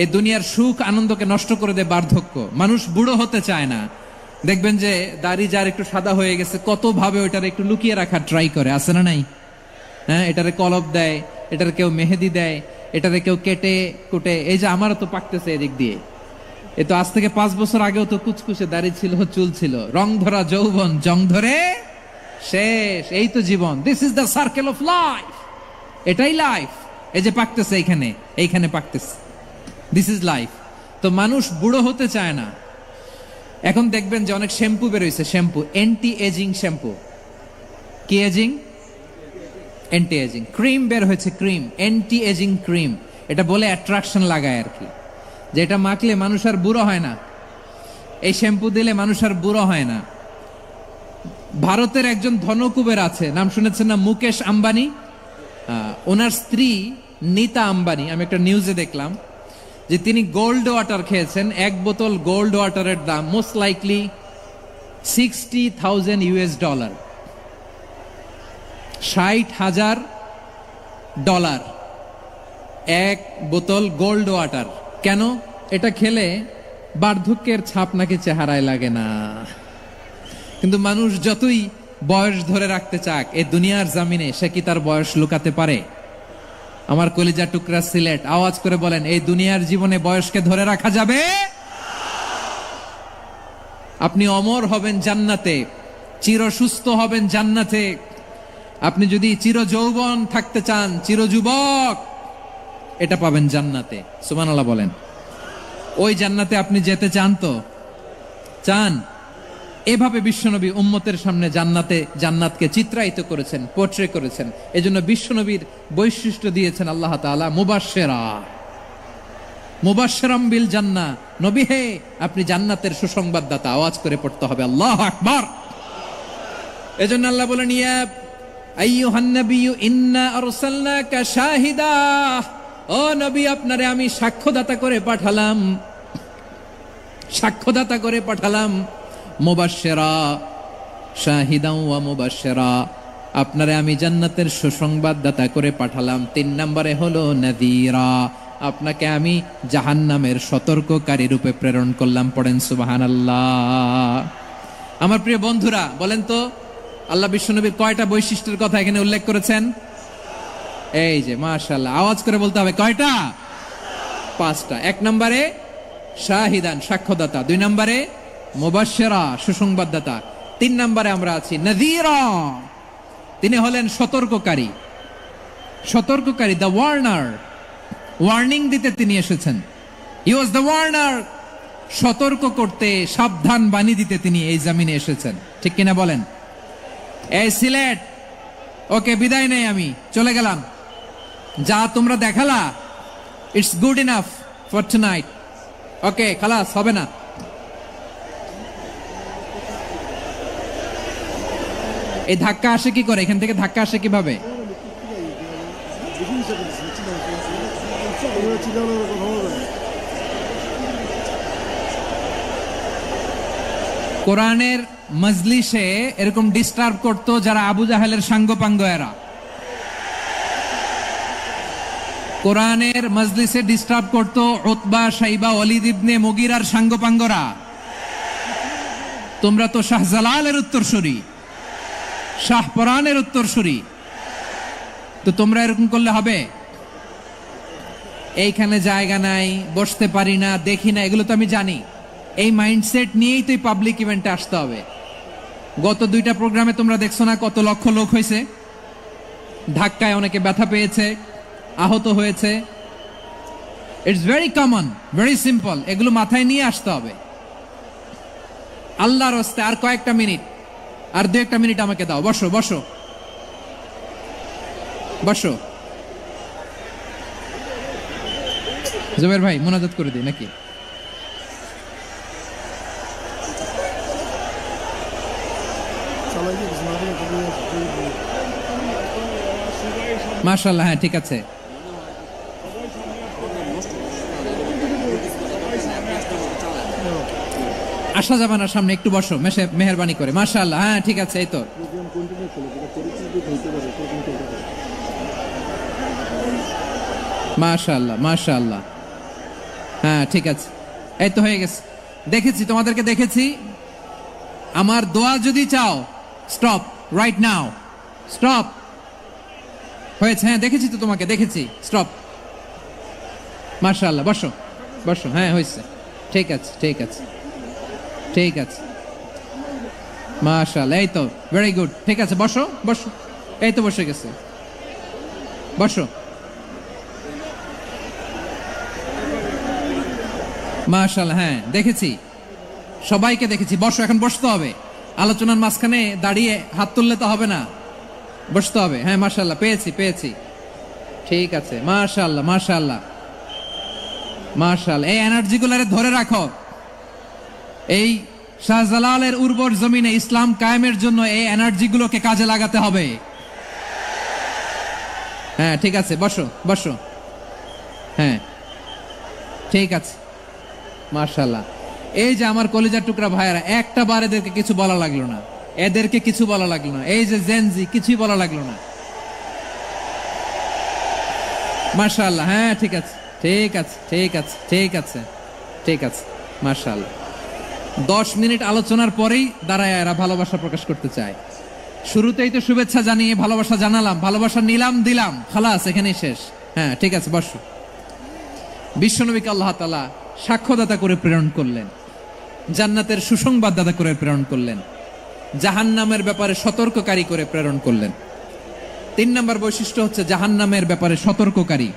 এই দুনিয়ার সুখ আনন্দকে নষ্ট করে দেয় বার্ধক্য। মানুষ বুড়ো হতে চায় না। দেখবেন যে দাড়ি যার একটু সাদা হয়ে গেছে কত ভাবে ওইটার একটু লুকিয়ে রাখার ট্রাই করে, আছে না নাই? হ্যাঁ, এটারে কলপ দেয়, এটার কেউ মেহেদি দেয়, এটারে কেউ কেটে কুটে। এই যে আমারও তো পাকতেছে এদিক দিয়ে, এ তো আজ থেকে 5 বছর আগেও তো কুচকুচে দাড়ি ছিল, চুল ছিল, রং ধরা যৌবন জং ধরে শেষ। এই তো জীবন। This is the circle of life, এটাই লাইফ। এই যে পাকতেছে এইখানে পাকতেছে, দিস ইজ লাইফ। তো মানুষ বুড়ো হতে চায় না। এখন দেখবেন যে অনেক শ্যাম্পু বেরোইছে, শ্যাম্পু অ্যান্টি এজিং শ্যাম্পু। কি এজিং? Anti aging. ক্রিম বের হয়েছে, ক্রিম, অ্যান্টি এজিং ক্রিম। এটা বলে অ্যাট্রাকশন লাগায় আর কি, যে এটা মাখলে মানুষ আর বুড়ো হয় না, এই শ্যাম্পু দিলে মানুষ আর বুড়ো হয় না। ভারতের একজন ধনকুবের আছে, নাম শুনেছেন না? মুকেশ আম্বানি। ওনার স্ত্রী নীতা আম্বানি, আমি একটা নিউজে দেখলাম যে তিনি গোল্ড ওয়াটার খেয়েছেন। 1 বোতল গোল্ড ওয়াটারের দাম মোস্ট লাইকলি $60,000, $60,000 1 বোতল গোল্ড ওয়াটার। কেন? এটা খেলে বার্ধক্যের ছাপ নাকি চেহারায় লাগে না। কিন্তু মানুষ যতই বয়স ধরে রাখতে চাক এই দুনিয়ার জামিনে, সে কি তার বয়স লুকাতে পারে? আমার কলিজা টুকরা সিলেট, আওয়াজ করে বলেন, এই দুনিয়ার জীবনে বয়সকে ধরে রাখা যাবে? আপনি অমর হবেন জান্নাতে, চির সুস্থ হবেন জান্নাতে। আপনি যদি চির যৌবন থাকতে চান, চির যুবক, এটা পাবেন জান্নাতে। সুবহানাল্লাহ বলেন। ওই জান্নাতে আপনি যেতে চান তো? চান? এভাবে বিশ্বনবী উম্মতের সামনে জান্নাতকে চিত্রায়িত করেছেন, পোর্ট্রে করেছেন। এজন্য বিশ্বনবীর বৈশিষ্ট্য দিয়েছেন আল্লাহ তাআলা মুবাশশিরাম বিল জান্নাহ। নবী হে, আপনি জান্নাতের সুসংবাদদাতা। আওয়াজ করে পড়তে হবে আল্লাহু আকবার। এজন্য আল্লাহ বলেন, ইয়া আইয়ুহান নাবিয়্যু ইন্না আরসালনাকা শাহিদা, ও নবী, আপনারে আমি সাক্ষ্যদাতা করে পাঠালাম। মুবাশশিরা শাহিদাও ওয়া মুবাশশিরা, আপনারে আমি জান্নাতের সুসংবাদদাতা করে পাঠালাম। 3 নম্বরে হলো নাযীরা, আপনাকে আমি জাহান্নামের সতর্ককারী রূপে প্রেরণ করলাম। পড়েন সুবহানাল্লাহ। আমার প্রিয় বন্ধুরা, বলেন তো আল্লাহ বিশ্বনবীর কয়টা বৈশিষ্ট্যের কথা এখানে উল্লেখ করেছেন? এই যে মাশাআল্লাহ, আওয়াজ করে বলতে হবে, কয়টা? 5টা। 1 নম্বরে শাহিদান, সাক্ষ্যদাতা। 2 নম্বরে মুবাশশিরা, সুসংবাদদাতা। 3 নম্বরে আমরা আছি নাযীরা, তিনি হলেন সতর্ককারী, দ্য ওয়ার্নার। ওয়ার্নিং দিতে তিনি এসেছেন। হি ওয়াজ দ্য ওয়ার্নার, সতর্ক করতে, সাবধান বাণী দিতে তিনি এই জমিনে এসেছেন। ঠিক কিনা বলেন? এই সিলেট, ওকে, বিদায় নেই, আমি চলে গেলাম। যা তোমরা দেখালা, it's good enough for tonight. Okay, খালাস, হবে না। এই ধাক্কা আসে কি করে? এখান থেকে ধাক্কা আসে কিভাবে? কোরআনের মজলিসে এরকম ডিস্টার্ব করতো যারা আবু জাহেলের সাঙ্গপাঙ্গ এরা। কোরআনের মজলিসে ডিস্টার্ব করতো উতবা, শাইবা, ওয়ালিদ ইবনে মুগিরার সাঙ্গপাঙ্গরা। তোমরা তো শাহজালালের উত্তরসূরি, শাহপরানের উত্তরসূরি, তো তোমরা এরকম করলে হবে? এইখানে জায়গা নাই, বসতে পারি না, দেখি না, এগুলো তো আমি জানি। এই মাইন্ডসেট নিয়েই তো পাবলিক ইভেন্টে আসতে হবে। গত 2টা প্রোগ্রামে তোমরা দেখছো না কত লক্ষ লোক হয়েছে? ধাক্কায় অনেকে ব্যথা পেয়েছে, আহত হয়েছে। It's very common, very simple. এগুলো মাথায় নিয়ে আসতে হবে। আল্লাহর রাস্তায় আর কয়েকটা মিনিট, আর 2-1 মিনিট আমাকে দাও। বসো বসো বসো। জুবের ভাই, মোনাজাত করে দিই নাকি? মাশাআল্লাহ, হ্যাঁ ঠিক আছে। আসা যাবে না সামনে, একটু বসো মেহেরবানি করে। মাশাআল্লাহ, হ্যাঁ ঠিক আছে। এই তো মাশাআল্লাহ, মাশাআল্লাহ, হ্যাঁ ঠিক আছে। এই তো হয়ে গেছে। দেখেছি, তোমাদেরকে দেখেছি। আমার দোয়া যদি চাও, স্টপ রাইট নাও, স্টপ। হয়েছে? হ্যাঁ দেখেছি তো, তোমাকে দেখেছি। স্টপ। মাশাআল্লাহ, বসো বসো। হ্যাঁ হয়েছে, ঠিক আছে ঠিক আছে ঠিক আছে। মাশাআল্লাহ, এই তো ভেরি গুড। ঠিক আছে, বসো বসো। এই তো বসে গেছে, বসো। মাশাআল্লাহ, হ্যাঁ দেখেছি, সবাইকে দেখেছি। বসো, এখন বসতে হবে। আলোচনার মাঝখানে দাঁড়িয়ে হাত তুললে তো হবে না, বসতে হবে। হ্যাঁ মাশাআল্লাহ, পেয়েছি। ঠিক আছে, মাশাআল্লাহ মাশাআল্লাহ মাশাআল্লাহ। এই এনার্জিগুলারে ধরে রাখো। এই শাহজালালের উর্বর জমিনে ইসলাম কায়েমের জন্য এই এনার্জিগুলোকে কাজে লাগাতে হবে। হ্যাঁ ঠিক আছে, বসো বসো। হ্যাঁ ঠিক আছে, মাশাআল্লাহ। এই যে আমার কলিজার টুকরা ভাইয়েরা, একটা বার এদেরকে কিছু বলা লাগলো না, এদেরকে কিছু বলা লাগলো না। এই যে জেনজি, কিছুই বলা লাগলো না। মাশাআল্লাহ, হ্যাঁ ঠিক আছে ঠিক আছে ঠিক আছে ঠিক আছে ঠিক আছে। মাশাআল্লাহ। 10 মিনিট আলোচনার পরেই দাঁড়ায় এরা ভালোবাসা প্রকাশ করতে চায়। শুরুতেই তো শুভেচ্ছা জানিয়ে ভালোবাসা জানালাম, ভালোবাসা নিলাম দিলাম, খালাস এখানেই শেষ। হ্যাঁ ঠিক আছে, বসো। বিশ্বনবীকে আল্লাহ তাআলা সাক্ষ্যদাতা করে প্রেরণ করলেন, জান্নাতের সুসংবাদদাতা করে প্রেরণ করলেন, জাহান্নামের ব্যাপারে সতর্ককারী করে প্রেরণ করলেন। 3 নম্বর বৈশিষ্ট্য হচ্ছে জাহান্নামের ব্যাপারে সতর্ককারী।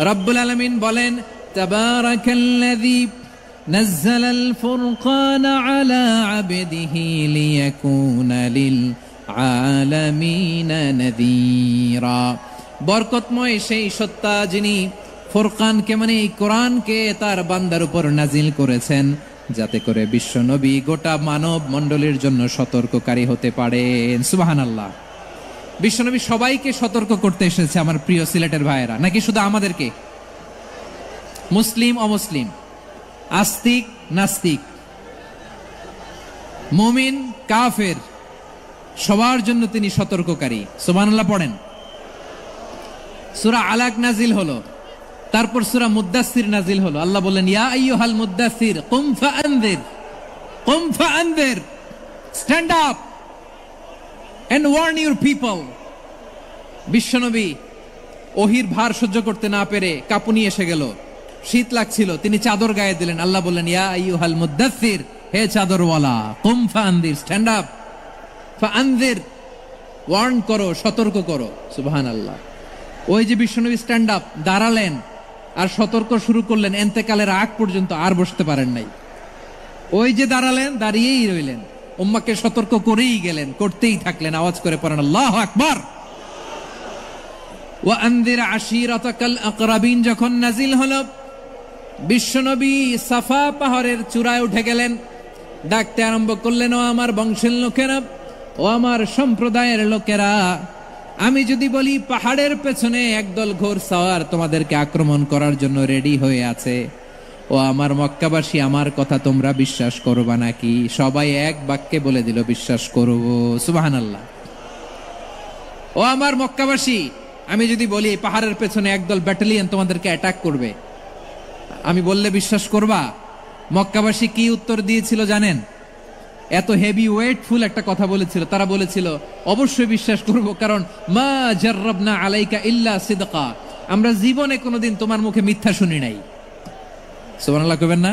রব্বুল আলামিন বলেন, তাবারাকাল্লাযী নাযালাল ফুরকানা আলা আবদিহি লিয়াকুনা লিল আলামিনা নাযীরা। বরকতময় সেই সত্তা যিনি ফুরকানকে মানে এই কোরআনকে তার বান্দার উপর নাজিল করেছেন, যাতে করে বিশ্বনবী গোটা মানব মণ্ডলীর জন্য সতর্ককারী হতে পারেন। সুবহানাল্লাহ। বিশ্বনবী সবাইকে সতর্ক করতে এসেছে, আমার প্রিয় সিলেটের ভাইয়েরা, নাকি শুধু আমাদেরকে? মুসলিম অমুসলিম, আস্তিক নাস্তিক, মুমিন কাফের, সবার জন্য তিনি সতর্ককারী। সুবহানাল্লাহ পড়েন। সূরা আলাক নাজিল হলো, তারপর সূরা মুদ্দাসসির নাজিল হলো। আল্লাহ বললেন, ইয়া আইয়ুহাল মুদ্দাসসির কুম ফাআনযির, কুম ফাআনযির, stand up and warn your people. বিশ্বনবী ওহির ভার সহ্য করতে না পেরে কাঁপুনি এসে গেল, শীত লাগছিল, তিনি চাদর গায়ে দিলেন। আল্লাহ বললেন, ইয়া আইয়ুহাল মুদ্দাসসির, হে চাদরওয়ালা, কুম ফাআনযির, স্ট্যান্ড আপ, ফাআনযির, ওয়ার্ন করো, সতর্ক করো। সুবহানাল্লাহ। ওই যে বিশ্বনবী স্ট্যান্ড আপ, দাঁড়ালেন আর সতর্ক শুরু করলেন, এন্তেকালের আগ পর্যন্ত আর বসতে পারেন নাই। ওই যে দাঁড়ালেন, দাঁড়িয়েই রইলেন, উম্মাকে সতর্ক করেই গেলেন, করতেই থাকলেন। আওয়াজ করে পড়েন আল্লাহু আকবার। ওয়া আনযির আশীরাতাকাল আকরাবিন যখন নাজিল হলো, বিশ্বনবী সাফা পাহাড়ের চূড়ায় উঠে গেলেন, ডাকতে আরম্ভ করলেন, ও আমার বংশের লোকেরা, ও আমার সম্প্রদায়ের লোকেরা, আমি যদি বলি পাহাড়ের পেছনে একদল ঘোড়সাওয়ার তোমাদেরকে আক্রমণ করার জন্য রেডি হয়ে আছে, ও আমার মক্কাবাসী, আমার কথা তোমরা বিশ্বাস করবা নাকি? সবাই এক বাক্যে বলে দিল, বিশ্বাস করব। সুবহানাল্লাহ। ও আমার মক্কাবাসী, আমি যদি বলি পাহাড়ের পেছনে একদল ব্যাটালিয়ন তোমাদেরকে অ্যাটাক করবে, আমি বললে বিশ্বাস করবা? মক্কাবাসী কি উত্তর দিয়েছিল জানেন? এত হেভি ওয়েটফুল একটা কথা বলেছিল। তারা বলেছিল, অবশ্যই বিশ্বাস করব, কারণ মা জাররাবনা আলাইকা ইল্লা সিদকা, আমরা জীবনে কোনোদিন তোমার মুখে মিথ্যা শুনি নাই। সুবহানাল্লাহ কইবেন না?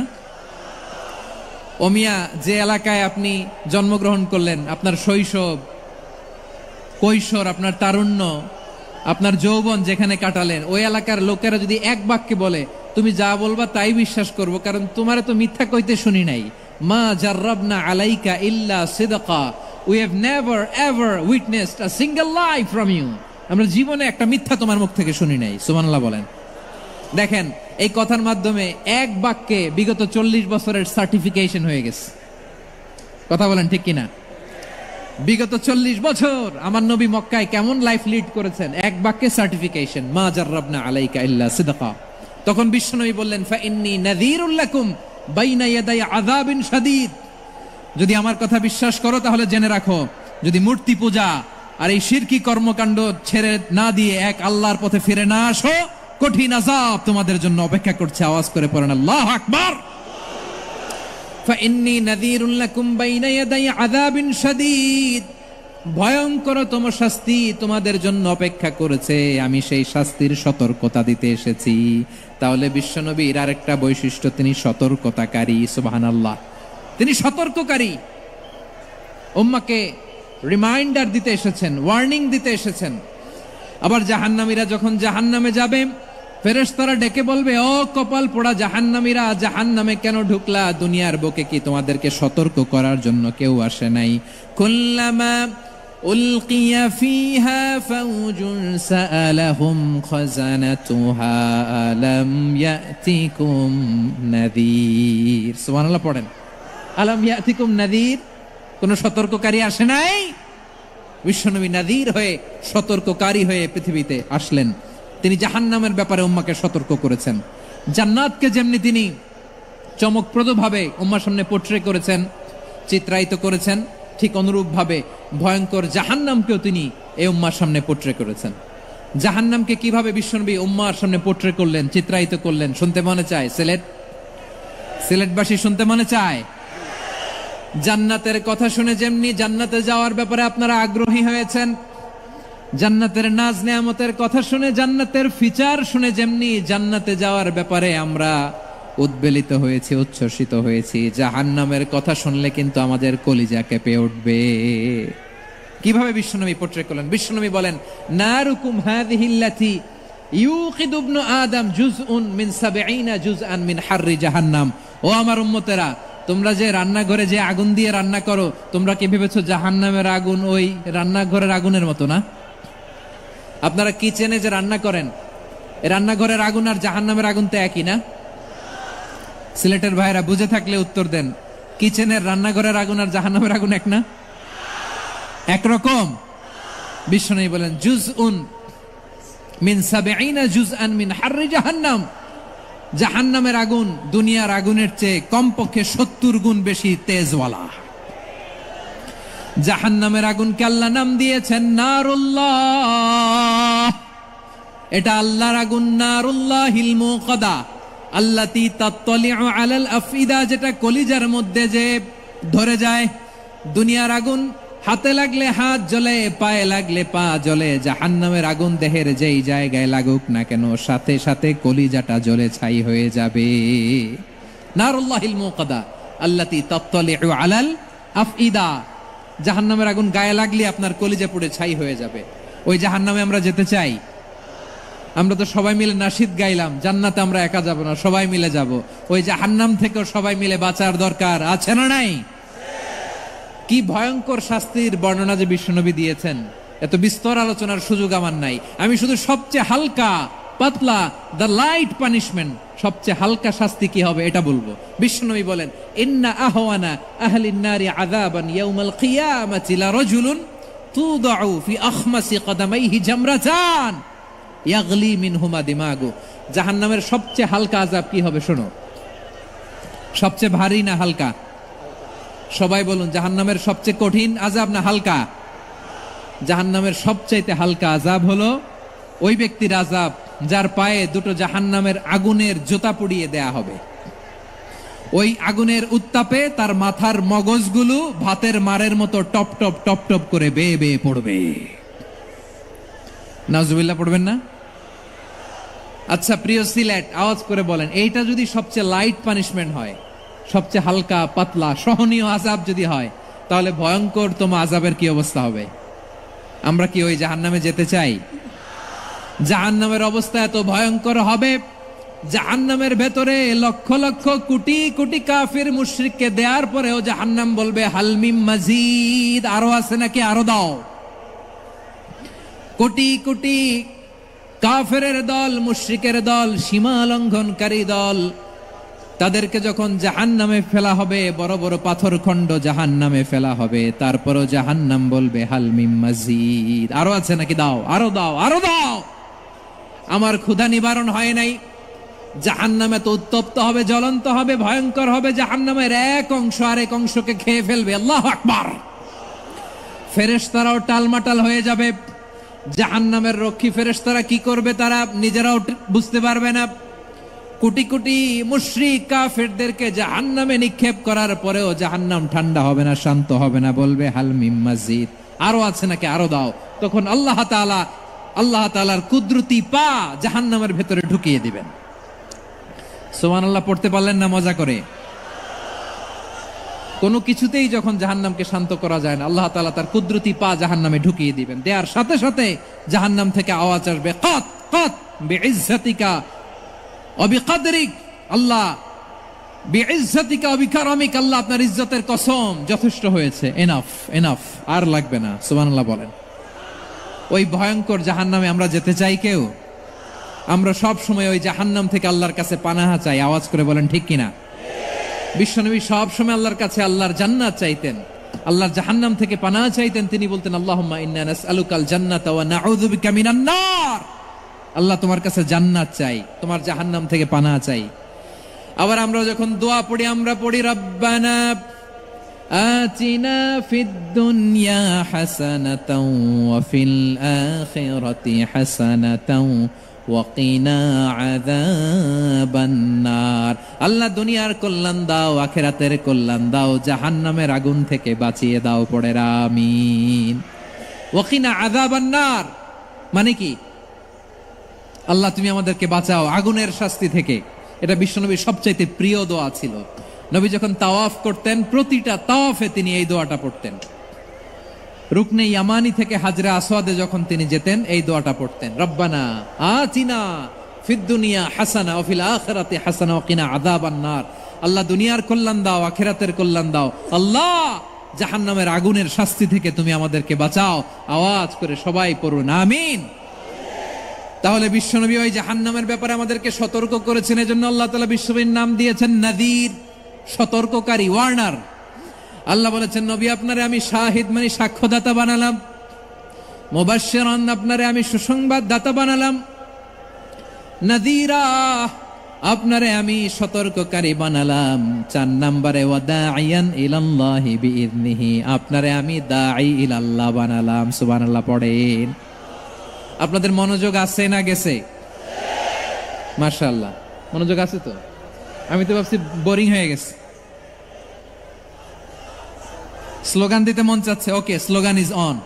ও মিয়া, যে এলাকায় আপনি জন্মগ্রহণ করলেন, আপনার শৈশব, কৈশোর, আপনার তারুণ্য, আপনার যৌবন যেখানে কাটালেন, ওই এলাকার লোকেরা যদি এক বাক্যে বলে তুমি যা বলবা তাই বিশ্বাস করব, কারণ তোমারে তো মিথ্যা কইতে শুনি নাই। মা জাররাবনা আলাইকা ইল্লা সিদকা, we have never ever witnessed a single lie from you, আমরা জীবনে একটা মিথ্যা তোমার মুখ থেকে শুনি নাই। সুবহানাল্লাহ বলেন। দেখেন, এই কথার মাধ্যমে এক বাক্যে বিগত 40 বছরের সার্টিফিকেশন হয়ে গেছে। কথা বলেন ঠিক কিনা? বিগত 40 বছর আমার নবী মক্কায় কেমন লাইফ লিড করেছেন, এক বাক্যে সার্টিফিকেশন, মা জাররাবনা আলাইকা ইল্লা সিদকা। তখন বিশ্বনবী বললেন, ফাইন্নী নাযীরুল লাকুম বাইনা ইয়াদাই আযাবিন শাদীদ, যদি আমার কথা বিশ্বাস করো তাহলে জেনে রাখো, যদি মূর্তি পূজা আর এই শিরকি কর্মকাণ্ড ছেড়ে না দিয়ে এক আল্লাহর পথে ফিরে না আসো, কঠিন আযাব তোমাদের জন্য অপেক্ষা করছে। আওয়াজ করে পড়েন আল্লাহু আকবার। ফাইন্নী নাযীরুল লাকুম বাইনা ইয়াদাই আযাবিন শাদীদ, ভয়ঙ্করতম শাস্তি তোমাদের জন্য অপেক্ষা করেছে, আমি সেই শাস্তির সতর্কতা দিতে এসেছি। তাহলে বিশ্বনবীর আরেকটা বৈশিষ্ট্য, তিনি সতর্কতাকারী। সুবহানাল্লাহ। তিনি সতর্ককারী, উম্মাকে রিমাইন্ডার দিতে এসেছেন, ওয়ার্নিং দিতে এসেছেন। আবার জাহান্নামীরা যখন জাহান্নামে যাবে, ফেরেশতারা ডেকে বলবে, ও কপাল পোড়া জাহান্নামীরা, জাহান্নামে কেন ঢুকলা? দুনিয়ার বুকে কি তোমাদেরকে সতর্ক করার জন্য কেউ আসে নাই? কুল্লামা উলকিয়া ফিহা ফাউজুন সাআলাহুম খাযানাতুহা আলাম ইয়াতিকুম নাযীর। সুবহানাল্লাহ পড়েন। আলাম ইয়াতিকুম নাযীর, কোন সতর্ককারী আসে নাই? বিশ্বনবী নাযীর হয়ে, সতর্ককারী হয়ে পৃথিবীতে আসলেন। তিনি জাহান্নামের ব্যাপারে উম্মাকে সতর্ক করেছেন। জান্নাতকে যেমনি তিনি চমকপ্রদভাবে উম্মার সামনে পোট্রে করেছেন, চিত্রায়িত করেছেন, ঠিক অনুরূপভাবে ভয়ঙ্কর জাহান্নামকেও তিনি এই উম্মার সামনে পোট্রে করেছেন। জাহান্নামকে কিভাবে বিশ্বনবী উম্মার সামনে পোট্রে করলেন, চিত্রায়িত করলেন, শুনতে মনে চায়? সিলেটবাসী শুনতে মনে চায়? জান্নাতের কথা শুনে যেমনি জান্নাতে যাওয়ার ব্যাপারে আপনারা আগ্রহী হয়েছেন, জান্নাতের নাজ নেয়ামতের কথা শুনে, জান্নাতের ফিচার শুনে যেমনি জান্নাতে যাওয়ার ব্যাপারে আমরা উদ্বেলিত হয়েছি, উচ্ছ্বসিত হয়েছি, জাহান্নামের কথা শুনলে কিন্তু আমাদের কলিজা কেঁপে উঠবে। কিভাবে বিশ্বনবী পোট্রে করলেন? বিশ্বনবী বলেন, নারুকুম হাযিহিল্লাতী ইউকিদু ইবনু আদম জুজউন মিন ৭০ জুজআন মিন হাররি জাহান্নাম। ও আমার উম্মতেরা, তোমরা যে রান্নাঘরে যে আগুন দিয়ে রান্না করো, তোমরা কি ভেবেছো জাহান্নামের আগুন ওই রান্নাঘরের আগুনের মতো না? আপনারা কিচেনে যে রান্না করেন, এই রান্নাঘরের আগুন আর জাহান্নামের আগুন তো একই না? সিলেটের ভাইরা বুঝে থাকলে উত্তর দেন, কিচেনের রান্নাঘরের আগুন আর জাহান্নামের আগুন এক না? একরকম? বিশ্বনবী বলেন, জুজউন মিন ৭০ জুজআন মিন হাররি জাহান্নাম। জাহান্নামের আগুন দুনিয়ার আগুনের চেয়ে কমপক্ষে ৭০ গুণ বেশি তেজওয়ালা। জাহান্নামের আগুনকে আল্লাহ নাম দিয়েছেন নারুল্লাহ। এটা আল্লাহর আগুন, নারুল্লাহিল মুকাদা আল্লাতী তাত্তালিউ আলাল আফইদা, যেটা কলিজার মধ্যে যে ধরে যায়। দুনিয়ার আগুন হাতে লাগলে হাত জ্বলে, পায়ে লাগলে পা জ্বলে। জাহান্নামের আগুন দেহের যেই জায়গায় লাগুক না কেন, সাথে সাথে কলিজাটা জ্বলে ছাই হয়ে যাবে। নারুল্লাহিল মুকাদা আল্লাতী তাত্তালিউ আলাল আফইদা। জাহান্নামের আগুন গায়ে লাগলে আপনার কলিজা পুড়ে ছাই হয়ে যাবে। ওই জাহান্নামে আমরা যেতে চাই? আমরা তো সবাই মিলে নাশিদ গাইলাম, জান্নাতে আমরা একা যাব না, সবাই মিলে যাব। ওই জাহান্নাম থেকেও সবাই মিলে বাঁচার দরকার আছে না নাই? কি ভয়ঙ্কর শাস্তির বর্ণনা যে বিশ্বনবী দিয়েছেন, এত বিস্তর আলোচনার সুযোগ আমার নাই। আমি শুধু সবচেয়ে হালকা পাতলা, দ্য লাইট পানিশমেন্ট, সবচেয়ে হালকা শাস্তি কি হবে এটা বলবো। বিশ্বনবী বলেন, ইন্না আহওয়ানা আহলিন নারি আযাবান ইয়াউমাল কিয়ামাতি লারাজুলুন তুদাউ ফি আখমাসি কদামাইহি জামরাতান ইয়াগলি মিনহুমা দিমাগু। জাহান্নামের সবচেয়ে হালকা আযাব কি হবে শোনো। সবচেয়ে ভারী না হালকা? সবাই বলুন, জাহান্নামের সবচেয়ে কঠিন আযাব না হালকা? জাহান্নামের সবচাইতে হালকা আযাব হলো ওই ব্যক্তির আযাব যার পায়ে দুটো জাহান্নামের আগুনের জুতা পুড়িয়ে দেয়া হবে। ওই আগুনের উত্তাপে তার মাথার মগজগুলো ভাতের মারের মতো টপ টপ টপ টপ করে বেয়ে বেয়ে পড়বে। নাউজুবিল্লাহ পড়বেন না? আচ্ছা প্রিয় সিলেট, আওয়াজ করে বলেন, এইটা যদি সবচেয়ে লাইট পানিশমেন্ট হয়, সবচেয়ে হালকা পাতলা সহনীয় আযাব যদি হয়, তাহলে ভয়ঙ্কর তোমা আযাবের কি অবস্থা হবে? আমরা কি ওই জাহান্নামে যেতে চাই? জাহান্নামের অবস্থা এত ভয়ঙ্কর হবে, জাহান্নামের ভেতরে লক্ষ লক্ষ কোটি কোটি কাফির মুশরিককে দেওয়ার পরেও জাহান্নাম বলবে হালমিম মাজিদ, আরো আছে নাকি, আরো দাও। কোটি কোটি কাফেরের দল, মুশরিকের দল, সীমা লঙ্ঘনকারী দল, তাদেরকে যখন জাহান্নামে ফেলা হবে, বড় বড় পাথর খণ্ড জাহান্নামে ফেলা হবে, তারপরও জাহান্নাম বলবে হালমিম মাজিদ, আরো আছে নাকি, দাও, আরো দাও, আরো দাও। আমার ক্ষুধা নিবারণ হয় নাই। জাহান্নামে তো উত্তপ্ত হবে, জ্বলন্ত হবে, ভয়ঙ্কর হবে। জাহান্নামের এক অংশ আরেক অংশকে খেয়ে ফেলবে। আল্লাহু আকবার। ফেরেশতারাও টালমাটাল হয়ে যাবে। জাহান্নামের রক্ষী ফেরেশতারা কি করবে তারা নিজেরাও বুঝতে পারবে না। কোটি কোটি মুশরিক কাফেরদেরকে জাহান্নামে নিক্ষেপ করার পরেও জাহান্নাম ঠান্ডা হবে না, শান্ত হবে না, বলবে হালমিম মাজিদ, আরো আছে নাকি, আরো দাও। তখন আল্লাহ তাআলার কুদরতি পা জাহান্নামের ভেতরে ঢুকিয়ে দিবেন। সুবহানাল্লাহ পড়তে পারলেন না মজা করে? কোনো কিছুতেই যখন জাহান্নামকে শান্ত করা যায় না, আল্লাহ তাআলা তার কুদরতি পা জাহান্নামে ঢুকিয়ে দিবেন। দেওয়ার সাথে সাথে জাহান্নাম থেকে আওয়াজ আসবে, কাত কাত বিইজ্জাতিকা ওয়া বিকদরিক, আল্লাহ বিইজ্জাতিকা ওয়া বিকারামিক, আল্লাহ আপনার ইজ্জতের কসম, যথেষ্ট হয়েছে, এনাফ এনাফ, আর লাগবে না। সুবহানাল্লাহ বলেন। ওই ভয়ঙ্কর জাহান্নামে আমরা যেতে চাই কেউ? আমরা সব সময় ওই জাহান্নাম থেকে আল্লাহর কাছে পানাহা চাই। আওয়াজ করে বলেন ঠিক কিনা? বিশ্বনবী সব সময় আল্লাহর কাছে আল্লাহর জান্নাত চাইতেন, আল্লাহর জাহান্নাম থেকে পানাহা চাইতেন। তিনি বলতেন, আল্লাহুম্মা ইন্না নাসআলুকাল জান্নাতা ওয়া নাউযু বিকা মিনান নার। আল্লাহ তোমার কাছে জান্নাত চাই, তোমার জাহান্নাম থেকে পানাহা চাই। আবার আমরা যখন দোয়া পড়ি, আমরা পড়ি রব্বানা আতিনা ফিদ দুনিয়া হাসানাতাও ওয়া ফিল আখিরাতি হাসানাতাও ওয়াকিনা আযাবান নার। আল্লাহ দুনিয়ার কল্যাণ দাও, আখিরাতের কল্যাণ দাও, জাহান্নামের আগুন থেকে বাঁচিয়ে দাও। পড়ে আমিন। ওয়াকিনা আযাবান নার মানে কি? আল্লাহ তুমি আমাদেরকে বাঁচাও আগুনের শাস্তি থেকে। এটা বিশ্বনবীর সবচাইতে প্রিয় দোয়া ছিল। নবী যখন তাওয়াফ করতেন, প্রতিটা তাওয়াফে তিনি এই দোয়াটা পড়তেন। রুকনে ইয়ামানি থেকে হাজরে আসওয়াদে যখন তিনি যেতেন, এই দোয়াটা পড়তেন, রব্বানা আতিনা ফিদ দুনিয়া হাসানা ওয়া ফিল আখিরাতি হাসানা ওয়া কিনা আযাবান নার। আল্লাহ দুনিয়ার কল্যাণ দাও, আখিরাতের কল্যাণ দাও। আল্লাহ জাহান্নামের আগুনের শাস্তি থেকে তুমি আমাদেরকে বাঁচাও। আওয়াজ করে সবাই পড়ুন আমিন। তাহলে বিশ্বনবী ওই জাহান্নামের ব্যাপারে আমাদেরকে সতর্ক করেছেন, এজন্য আল্লাহ তাআলা বিশ্বনবীর নাম দিয়েছেন নাযীর, সতর্ককারী, ওয়ার্নার। আল্লাহ বলেছেন, নবী আপনারে আমি শাহিদ মানে সাক্ষ্যদাতা বানালাম, মুবাশশিরান আপনারে আমি সুসংবাদ দাতা বানালাম, নাযীরা আপনারে আমি সতর্ককারী বানালাম। 4 নম্বরে ওয়াদাইয়ান ইলাল্লাহি বিইذনিহি, আপনারে আমি দাঈ ইলাল্লাহ বানালাম। সুবহানাল্লাহ পড়েন। আপনাদের মনোযোগ আছে না গেছে? মাশাআল্লাহ মনোযোগ আছে তো। আমি তো ভাবছি বোরিং হয়ে গেছে। স্লোগান দিতে মন চাচ্ছে। ওকে, স্লোগান ইজ অন।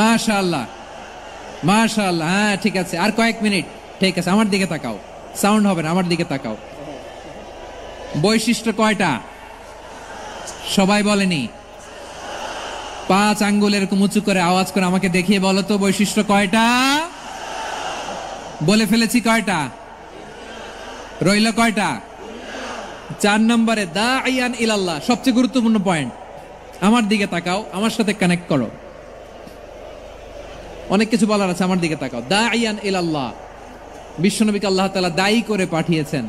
মাশাআল্লাহ মাশাআল্লাহ। হ্যাঁ ঠিক আছে, আর কয়েক মিনিট। ঠিক আছে, আমার দিকে তাকাও, সাউন্ড হবে না, আমার দিকে তাকাও। বৈশিষ্ট্য কয়টা সবাই বলেনি? 5 আঙ্গুল এরকম উঁচু করে আওয়াজ করে আমাকে দেখিয়ে বলো তো, বৈশিষ্ট্য কয়টা? বলে ফেলেছি কয়টা? রইল কয়টা? 4 নম্বরে দাঈয়ান ইলাল্লাহ, সবচেয়ে গুরুত্বপূর্ণ পয়েন্ট। আমার দিকে তাকাও, আমার সাথে কানেক্ট করো। অনেক কিছু বলার আছে, আমার দিকে তাকাও। দাঈয়ান ইলাল্লাহ, বিশ্বনবীকে আল্লাহ তাআলা দায়ী করে পাঠিয়েছেন।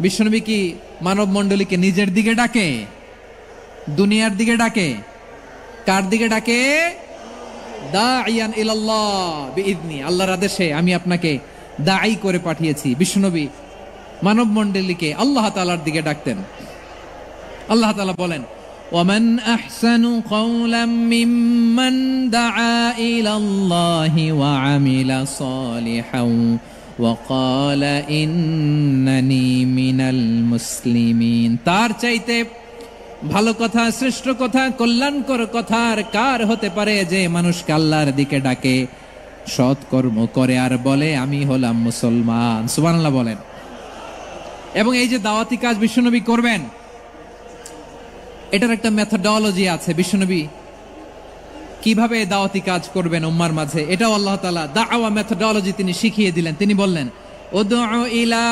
বিশ্বনবী কি মানব মণ্ডলীকে নিজের দিকে ডাকে? দুনিয়ার দিকে ডাকে? কার দিকে ডাকে? দাঈয়ান ইলাল্লাহ বিইذনি, আল্লাহর আদেশে আমি আপনাকে দায়ী করে পাঠিয়েছি। বিশ্বনবী মানব মণ্ডলীকে আল্লাহ তাআলার দিকে ডাকতেন। আল্লাহ তাআলা বলেন, ومن أحسن قولا ممن دعا إلى الله وعمل صالحا وقال إنني من المسلمين। তার চাইতে ভালো কথা, শ্রেষ্ঠ কথা, কল্যাণকর কথা আর কার হতে পারে যে মানুষকে আল্লাহর দিকে ডাকে, সৎ কর্ম করে আর বলে আমি হলাম মুসলমান। সুবহানাল্লাহ বলেন। এবং এই যে দাওয়াতি কাজ বিশ্বনবী করবেন, এটার একটা মেথডোলজি আছে। বিশ্বনবী কিভাবে দাওয়াতি কাজ করবেন উম্মার মাঝে, এটাও আল্লাহ তাআলা দাওয়া মেথডোলজি তিনি শিখিয়ে দিলেন। তিনি বললেন, উদউ ইলা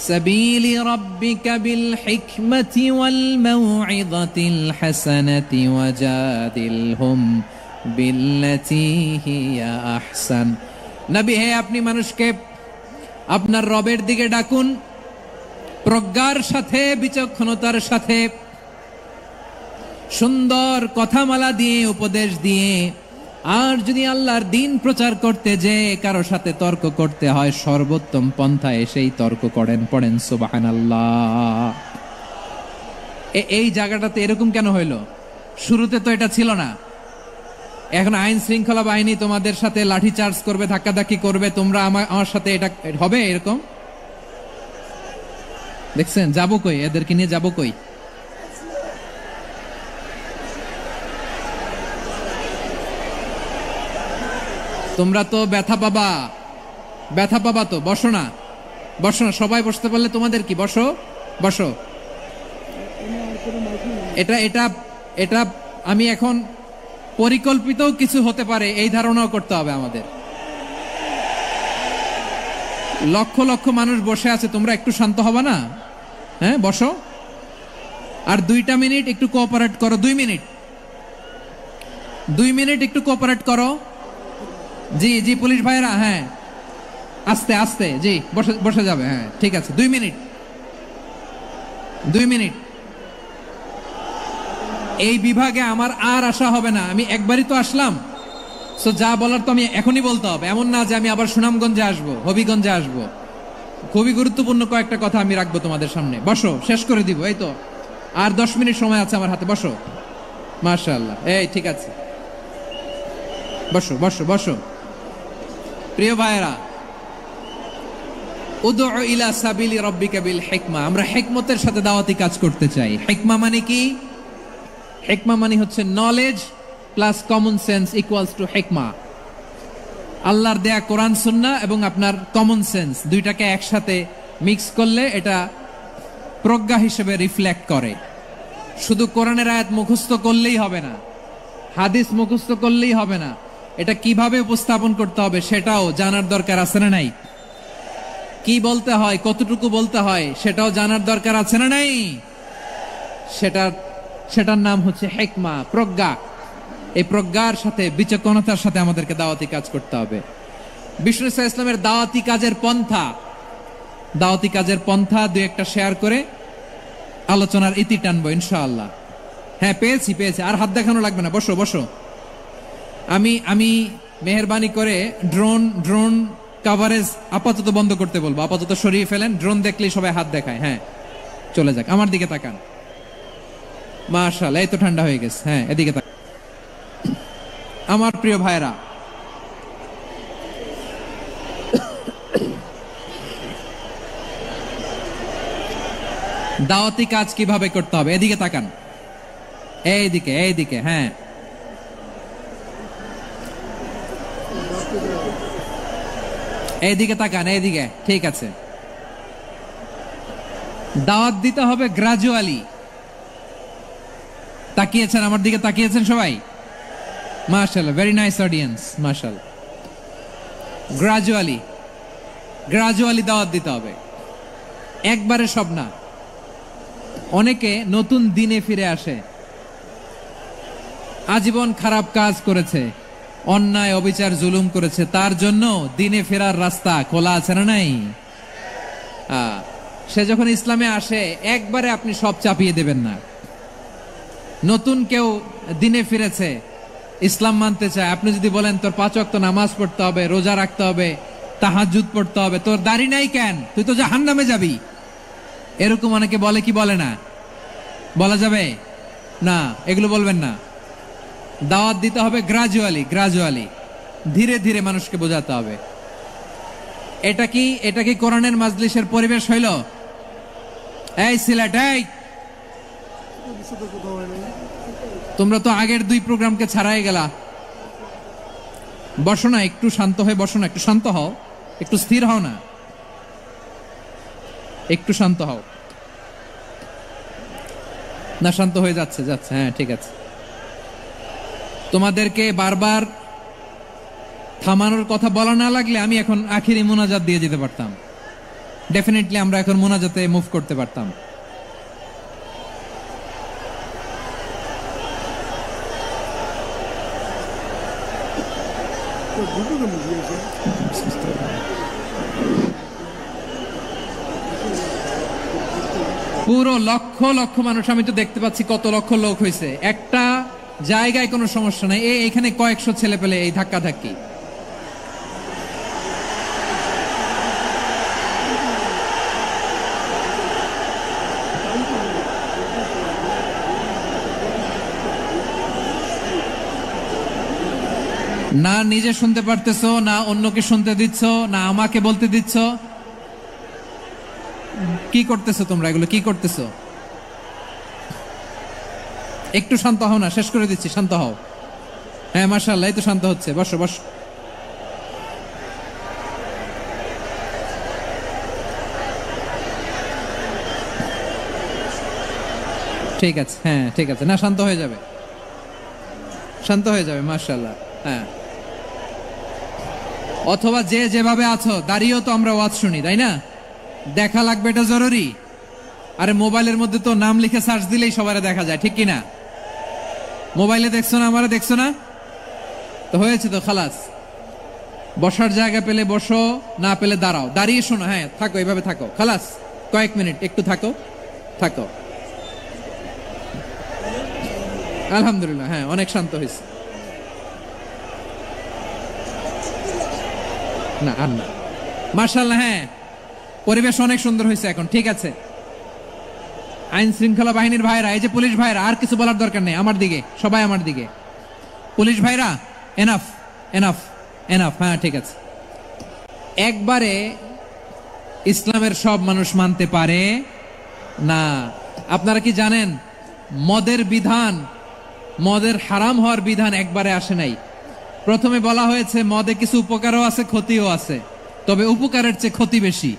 সাবিলি রাব্বিকা বিল হিকমাতি ওয়াল মাউইযাতিল হাসানাতি ওয়াজাদিলহুম বিল্লাতী হিয়া আহসান। নবী হে, আপনি মানুষকে আপনার রবের দিকে ডাকুন প্রজ্ঞার সাথে, বিচক্ষণতার সাথে, সুন্দর কথামালা দিয়ে, উপদেশ দিয়ে। আর যদি আল্লাহর দ্বীন প্রচার করতে যে কারো সাথে তর্ক করতে হয়, সর্বোত্তম পন্থায় সেই তর্ক করেন। পড়েন সুবহানাল্লাহ। এই জায়গাটাতে এরকম কেন হইলো? শুরুতে তো এটা ছিল না। এখন আইন শৃঙ্খলা বাহিনী তোমাদের সাথে লাঠি চার্জ করবে, ধাক্কাধাক্কি করবে, তোমরা আমার সাথে এটা হবে এরকম? দেখছেন যাবো কই? এদেরকে নিয়ে যাবো কই? তোমরা তো ব্যথা পাবা, ব্যথা পাবা তো। বসো না, বসো না, সবাই বসতে পারলে তোমাদের কি? বসো বসো। এটা এটা এটা আমি এখন পরিকল্পিতও কিছু হতে পারে এই ধারণাও করতে হবে আমাদের। লক্ষ লক্ষ মানুষ বসে আছে, তোমরা একটু শান্ত হবে না? হ্যাঁ বসো। আর 2টা মিনিট একটু কোঅপারেট করো। 2 মিনিট একটু কোঅপারেট করো। জি জি পুলিশ ভাইরা, হ্যাঁ আস্তে আস্তে, জি বসে বসে যাবে, হ্যাঁ ঠিক আছে, 2 মিনিট 2 মিনিট। এই বিভাগে আমার আর আসা হবে না, আমি একবারই তো আসলাম, সো যা বলার তো আমি এখনই বলতে হবে, এমন না যে আমি আবার সুনামগঞ্জে আসবো, হবিগঞ্জে আসবো। খুবই গুরুত্বপূর্ণ কয়েকটা কথা আমি রাখবো তোমাদের সামনে। বসো, শেষ করে দিব, এই তো আর 10 মিনিট সময় আছে আমার হাতে। বসো, মাশাআল্লাহ, এই ঠিক আছে, বসো বসো বসো। প্রিয় ভাইয়েরা, উদউ ইলা সাবিলি রাব্বিকা বিল হিকমা, আমরা হিকমতের সাথে দাওয়াতি কাজ করতে চাই। হিকমা মানে কি? হিকমা মানে হচ্ছে knowledge plus common sense equals to হিকমা। আল্লাহর দেয়া কোরআন সুন্নাহ এবং আপনার কমন সেন্স দুইটাকে একসাথে মিক্স করলে এটা প্রজ্ঞা হিসেবে রিফ্লেক্ট করে। শুধু কোরআনের আয়াত মুখস্থ করলেই হবে না, হাদিস মুখস্থ করলেই হবে না, এটা কিভাবে উপস্থাপন করতে হবে সেটাও জানার দরকার আছে না নাই? কি বলতে হয়, কতটুকু বলতে হয় সেটাও জানার দরকার আছে না নাই? সেটার নাম হচ্ছে হিকমা, প্রজ্ঞা। এই প্রজ্ঞার সাথে বিচক্ষণতার সাথে আমাদেরকে দাওয়াতি কাজ করতে হবে। বিষ্ণু ইসলামের দাওয়াতি কাজের পন্থা দুই একটা শেয়ার করে আলোচনার ইতি টানবো ইনশাআল্লাহ। হ্যাঁ পেয়েছি, আর হাত দেখানো লাগবে না, বসো বসো। আমি মেহেরবানি করে ড্রোন কভারেজ আপাতত বন্ধ করতে বলবো, আপাতত সরিয়ে ফেলেন। ড্রোন দেখলেই সবাই হাত দেখায়, হ্যাঁ চলে যাক, আমার দিকে তাকান। মাশাআল্লাহ, এই তো ঠান্ডা হয়ে গেছে, হ্যাঁ এদিকে তাকান। আমার প্রিয় ভাইরা, দাওয়াতি কাজ কিভাবে করতে হবে এদিকে তাকান, এইদিকে, হ্যাঁ এইদিকে তাকান, এইদিকে, ঠিক আছে। দাওয়াত দিতে হবে গ্রাজুয়ালি। তাকিয়েছেন আমার দিকে, তাকিয়েছেন সবাই? মাশাআল্লাহ, ভেরি নাইস অডিয়েন্স, মাশাআল্লাহ। গ্রাজুয়ালি দাওয়াত দিতে হবে, একবারে সব না। অনেকে নতুন দিনে ফিরে আসে, আজীবন খারাপ কাজ করেছে, অন্যায় অবিচার জুলুম করেছে, তার জন্য দিনে ফেরার রাস্তা খোলা আছে না নাই? সে যখন ইসলামে আসে একবারে আপনি সব চাপিয়ে দেবেন না। নতুন কেউ দিনে ফিরেছে, ইসলাম মানতে চায়, আপনি যদি বলেন তোর 5 ওয়াক্ত নামাজ পড়তে হবে, রোজা রাখতে হবে, তাহাজ্জুদ পড়তে হবে, তোর দাড়ি নাই কেন, তুই তো জাহান্নামে যাবি, এরকম অনেকে বলে কি বলে না? বলা যাবে না, এগুলো বলবেন না। দাওয়াত দিতে হবে গ্রাজুয়ালি, ধীরে ধীরে মানুষকে বোঝাতে হবে। এটা কি কোরআনের মাজলিসের পরিবেশ হইল? এই সিলেট, এই তোমরা তো আগের 2 প্রোগ্রামকে ছাড়াই গেলা। বসো না, একটু শান্ত হয়ে বসো না, একটু শান্ত হও, একটু স্থির হও না, একটু শান্ত হও না। শান্ত হয়ে যাচ্ছে, হ্যাঁ ঠিক আছে। তোমাদেরকে বারবার থামানোর কথা বলা না লাগলে আমি এখন আখিরি মোনাজাত দিয়ে যেতে পারতাম। ডেফিনেটলি আমরা এখন মোনাজাতে মুভ করতে পারতাম। পুরো লক্ষ লক্ষ মানুষ, আমি তো দেখতে পাচ্ছি কত লক্ষ লোক হয়েছে, একটা জায়গায় কোনো সমস্যা নাই। এখানে কয়েকশো ছেলে পেলে এই ধাক্কা ধাক্কি। না নিজে শুনতে পারতেছো, না অন্যকে শুনতে দিচ্ছ, না আমাকে বলতে দিচ্ছ। কি করতেছো তোমরা, এগুলো কি করতেছো? একটু শান্ত হও না, শেষ করে দিচ্ছি, শান্ত হও। হ্যাঁ মাশাআল্লাহ, এই তো শান্ত হচ্ছে, বসো বসো। ঠিক আছে, হ্যাঁ ঠিক আছে, না শান্ত হয়ে যাবে, শান্ত হয়ে যাবে, মাশাআল্লাহ। হ্যাঁ, অথবা যে যেভাবে আছো দাঁড়িয়েও তো আমরা ওয়াজ শুনি, তাই না? দেখা লাগবে, এটা জরুরি। আরে মোবাইলের মধ্যে তো নাম লিখে সার্চ দিলেই সবাই দেখা যায়, ঠিক কিনা? মোবাইলে দেখছো না, আমারে দেখছো না, তো হয়েছে তো, খালাস। বসার জায়গা পেলে বসো, না পেলে দাঁড়াও, দাঁড়িয়ে শোনো। হ্যাঁ থাকো, এভাবে থাকো, খালাস, কয়েক মিনিট একটু থাকো, থাকো। আলহামদুলিল্লাহ, হ্যাঁ অনেক শান্ত হয়েছে। না আর না, মাশাআল্লাহ, হ্যাঁ পরিবেশ অনেক সুন্দর হয়েছে এখন, ঠিক আছে। আইন শৃঙ্খলা বাহিনীর ভাইরা, এই যে পুলিশ ভাইরা, আর কিছু বলার দরকার নেই, আমার দিকে সবাই, আমার দিকে। পুলিশ ভাইরা এনাফ, এনাফ, এনাফ, হ্যাঁ ঠিক আছে। একবারে ইসলামের সব মানুষ মানতে পারে না। আপনারা কি জানেন মদের বিধান, মদের হারাম হওয়ার বিধান একবারে আসে নাই। প্রথমে বলা হয়েছে মদে কিছু উপকারও আছে, ক্ষতিও আছে, তবে উপকারের চেয়ে ক্ষতি বেশি।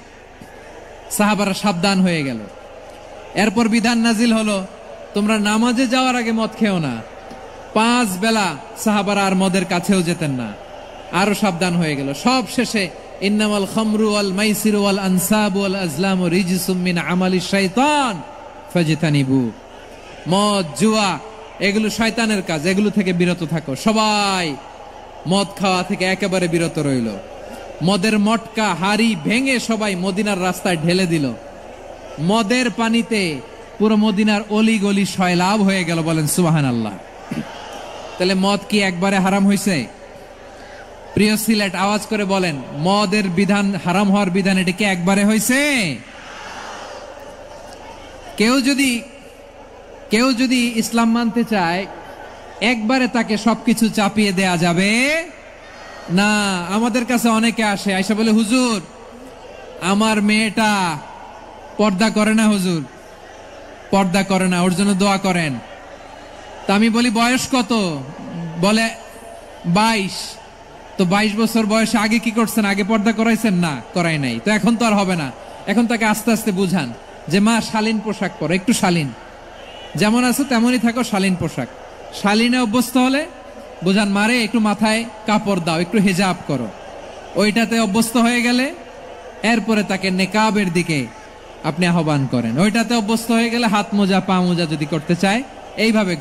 সাহাবারা সাবধান হয়ে গেল। এরপর বিধান নাজিল হলো, তোমরা নামাজে যাওয়ার আগে মদ খেও না। 5 বেলা সাহাবারা আর মদের কাছেও যেতেন না, আরো সাবধান হয়ে গেল। সব শেষে ইন্নামাল খামরু ওয়াল মাইসিরু ওয়াল আনসাবু ওয়াল আজলামু রিজসুম মিন আমালিশ শাইতান ফাজতানিবু। মদ, জুয়া এগুলো শয়তানের কাজ, এগুলো থেকে বিরত থাকো। সবাই মদ খাওয়া থেকে একেবারে বিরত রইল। মদের মটকা হাড়ি ভেঙে সবাই মদিনার রাস্তায় ঢেলে দিল। মদের পানিতে পুরো মদিনার অলি গলি সয়লাভ হয়ে গেল। বলেন সুবহানাল্লাহ। তাহলে মদ কি একবারে হারাম হয়েছে? প্রিয় সিলেট, আওয়াজ করে বলেন, মদের বিধান, হারাম হওয়ার বিধান, এটা কি একবারে হয়েছে? কেউ যদি ইসলাম মানতে চায়, একবারে তাকে সবকিছু চাপিয়ে দেয়া যাবে না। আমাদের কাছে অনেকে আসে, আয়সা বলে, হুজুর আমার মেয়েটা পর্দা করে না, হুজুর পর্দা করে না, ওর জন্য দোয়া করেন। তা আমি বলি বয়স কত? বলে 22। তো 22 বছর বয়সে আগে কি করছেন? আগে পর্দা করাইছেন? না, করাই নাই। তো এখন তো আর হবে না। এখন তাকে আস্তে আস্তে বুঝান যে মা শালীন পোশাক পরো, একটু শালীন, যেমন আছো তেমনই থাকো, শালীন পোশাক। শালীনে অভ্যস্ত হলে বুঝান, মারে একটু মাথায় কাপড় দাও, একটু হিজাব করো। ওইটাতে অভ্যস্ত হয়ে গেলে এরপরে তাকে নেকাবের দিকে আপনি আহ্বান করেন। ওইটাতে অভ্যস্ত হয়ে গেলে হাত মোজা, পা মোজা যদি করতে চায়, এইভাবে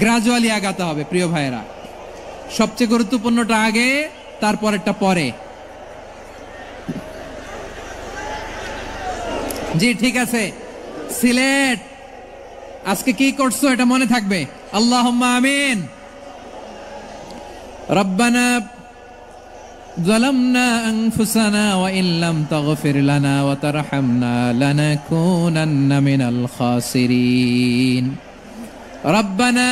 গ্রাজুয়ালি আগাতে হবে। প্রিয় ভাইয়েরা, সবচেয়ে গুরুত্বপূর্ণটা আগে, তারপরেরটা পরে। জি ঠিক আছে। সিলেট আজকে কি করছো এটা মনে থাকবে। আল্লাহুম্মা আমিন। রব্বানা যালামনা আনফুসানা ওয়া ইল্লাম তাগফির লানা ওয়া তারহামনা লানাকুনান্না মিনাল খাসিরিন। রব্বানা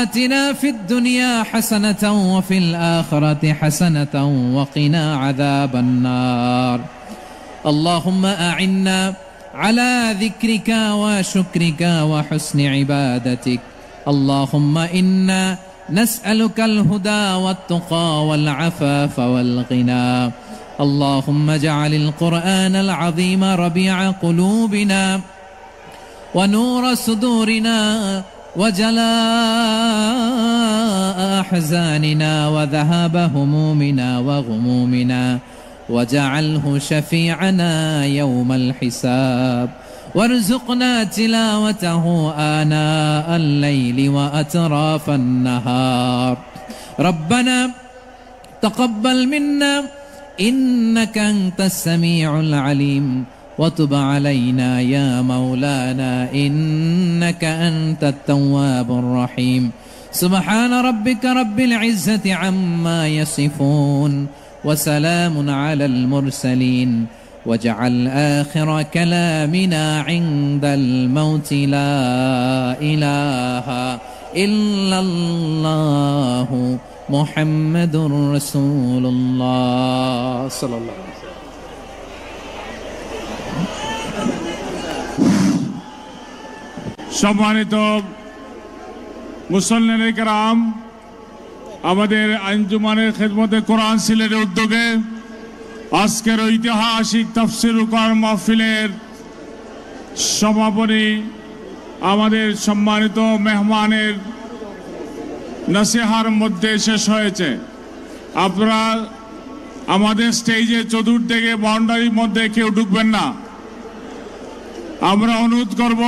آتنا في الدنيا حسنة وفي الآخرة حسنة وقنا عذاب النار. اللهم أعنا على ذكرك وشكرك وحسن عبادتك. اللهم إنا نسألك الهدى والتقى والعفاف والغنى. اللهم اجعل القرآن العظيم ربيع قلوبنا ونور صدورنا وجلاء أحزاننا وذهاب همومنا وغمومنا، وجعله شفيعنا يوم الحساب، وارزقنا تلاوته آناء الليل وأطراف النهار. ربنا تقبل منا إنك أنت السميع العليم، وتب علينا يا مولانا إنك أنت التواب الرحيم. سبحان ربك رب العزة عما يصفون، وسلام على المرسلين، واجعل آخر كلامنا عند الموت لا إله إلا الله محمد رسول الله صلى الله عليه وسلم. সম্মানিত মুসল্লিনে কেরাম, আমাদের আঞ্জুমানের খেদমতে কোরআন সিলেটের উদ্যোগে আজকের ঐতিহাসিক তাফসীরুল কোরআন মাহফিলের সমাপনী আমাদের সম্মানিত মেহমানের নসিহার মধ্যে শেষ হয়েছে। আপনারা আমাদের স্টেজে চতুর্দিকে বাউন্ডারির মধ্যে কেউ ঢুকবেন না। আমরা অনুরোধ করব